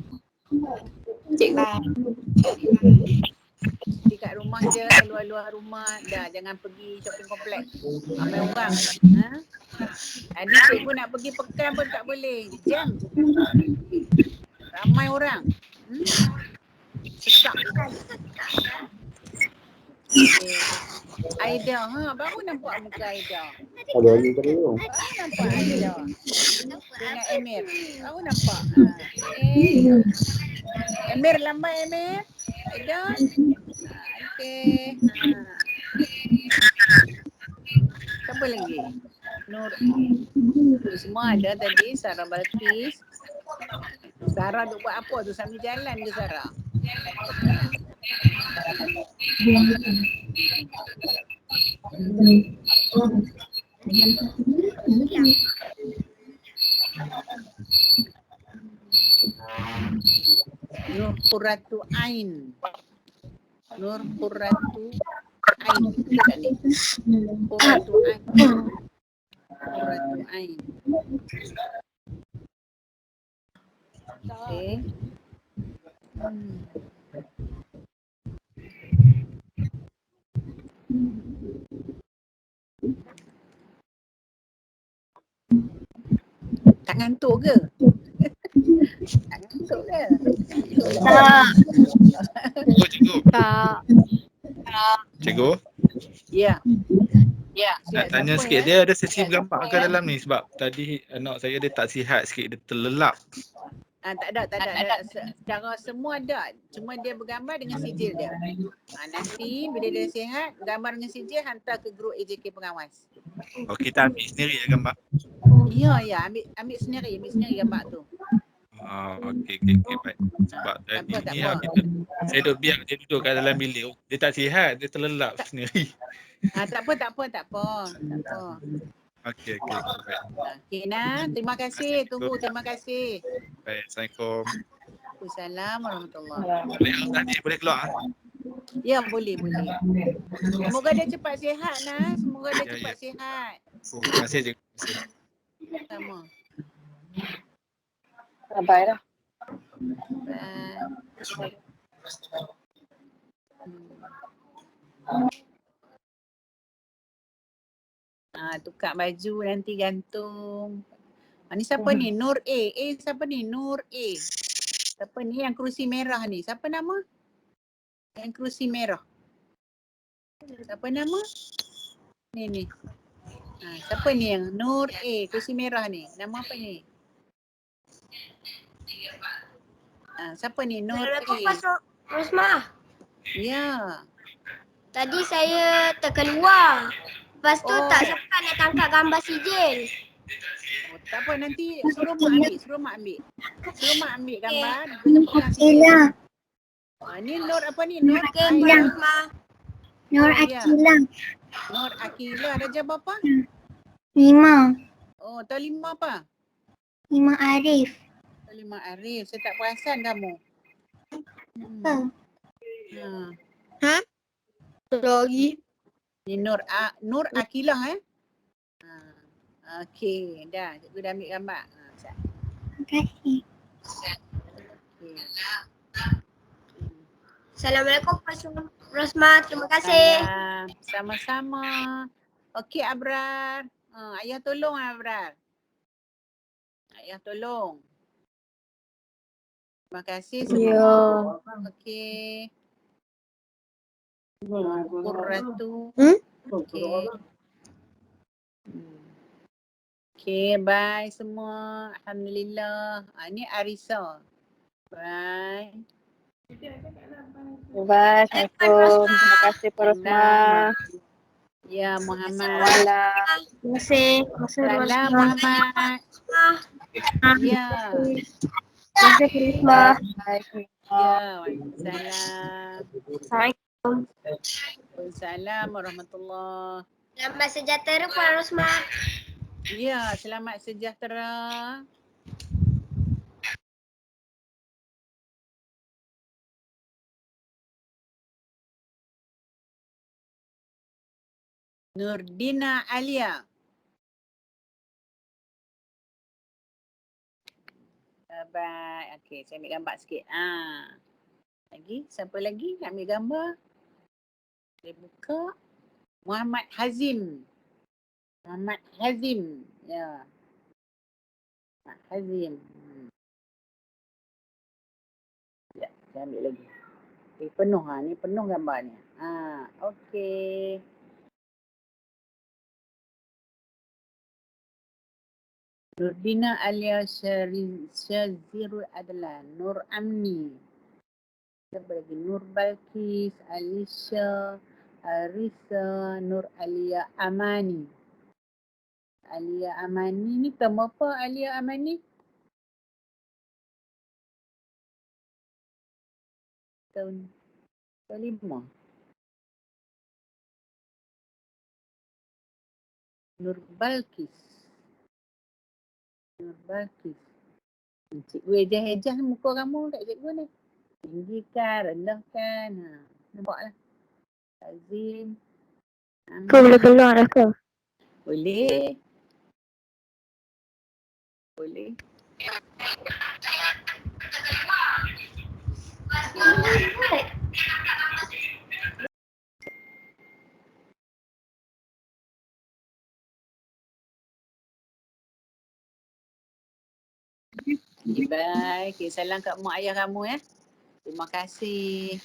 Cuti kat rumah je, keluar-luar rumah. Dah, jangan pergi shopping kompleks. Ramai orang. Ni cikgu nak pergi pekan pun tak boleh. Jam. Ramai orang. Sesak. Okay. Aida, baru nampak muka Aida. Ada lagi tadi tu. Baru nampak Aida. Dengan Emir. Baru nampak. Okay. Emir lambat Emir. Aida. Okay. Siapa lagi? Nur. Semua ada tadi. Sarah Balkis. Sarah duk buat apa tu? Sambil jalan ke Sarah? Nur Qurratu Ain. Nur Qurratu Ain. Betul tak ni? Qurratu Ain. Qurratu Ain. Okay. Tak ngantuk ke? Tak ngantuk ke? Tak. Cikgu. Tak. Cikgu. Ya. Ya. Nak tanya sikit, dia ada sesi bergambar ke dalam ni? Sebab tadi anak saya dia tak sihat sikit, dia terlelap. Tak ada. Secara semua ada. Cuma dia bergambar dengan sijil dia. Nanti bila dia sihat, gambar dengan sijil hantar ke grup AJK pengawas. Oh, kita ambil sendiri ya gambar? Ya. Ambil sendiri gambar tu. Okey, baik. Sebab tadi ni saya duduk biar dia duduk kat dalam bilik. Dia tak sihat, dia terlelap sendiri. Tak apa. Okey, baik. Okey Nah, terima kasih. Tunggu, terima kasih. Baik, Assalamualaikum. Waalaikumsalam warahmatullahi. Boleh keluar? Ya, boleh. Semoga dia cepat sihat, Nah. Semoga dia cepat sihat. Terima kasih, Cikgu. Sama. Bye dah. Tukar baju nanti gantung. Ni siapa ni? Nur A. Siapa ni? Nur A. Siapa ni yang kerusi merah ni? Siapa nama? Yang kerusi merah. Siapa nama? Ni. Siapa ni yang Nur A, kerusi merah ni? Nama apa ni? Siapa ni? Nur A. Rosmah. Ya. Tadi saya terkeluar. Lepas tu tak sempat nak tangkap gambar sijil. Tak apa, nanti suruh mak ambil gambar dengan pegang sijil. Ni Nur apa ni? Nur Akilah. Nur Akilah. Nur Akilah. Darjah berapa? 5. Oh, tahun 5 apa? 5 Arif. Tahun 5 Arif. Saya tak perasan kamu. Lagi. Ni Nur Akilah Okey, dah. Cikgu dah ambil gambar. Terima kasih. Assalamualaikum Rosmah. Terima kasih. Sama-sama. Okey Abrar. Ayah tolong Abrar. Ayah tolong. Terima kasih semua. Okey. Qurratu. Okey. Okay, bye semua. Alhamdulillah. Ni Arisa. Bye. Bye. Assalamualaikum. Terima kasih Pak Rosmah. Ya, Muhammad. Terima kasih. Salam Muhammad. Ya. Terima kasih Pak Rosmah. Ya, Waalaikumsalam. Assalamualaikum. Waalaikumsalam warahmatullahi. Selamat sejahtera Puan Rosmah. Ya, selamat sejahtera. Nurdina Alia. Bye. Okey, saya ambil gambar sikit. Lagi, siapa lagi nak ambil gambar? Saya buka. Muhammad Hazim. Ya. Muhammad Hazim. Ya, saya ambil lagi. Penuh ni penuh gambar ni. Okey. Nurdina Alia Syazirul Adlan, Nur Amni. Siapa lagi? Nur Balkis, Alisha, Arisa, Nur Alia Amani. Alia Amani ni term apa Alia Amani? Tahun 5. Nur Balkis. Nur Balkis. Cikgu ejah-ejah muka kamu kat cikgu ni. Tinggikan, rendahkan. Nampaklah. Azim. Kau boleh keluar dah ke? Boleh. Boleh. Bye. Okay, salam kat mak ayah kamu ya. Terima kasih.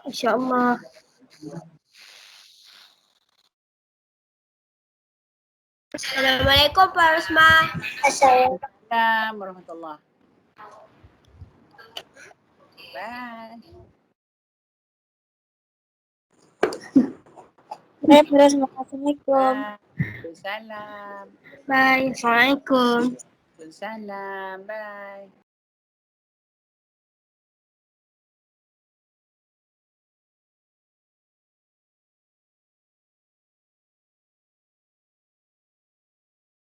InsyaAllah. Assalamualaikum Pak Rosma. Assalamualaikum warahmatullahi. Bye. Baik, terima kasih. Assalamualaikum. Salam. Bye. Assalamualaikum. Salam. Bye.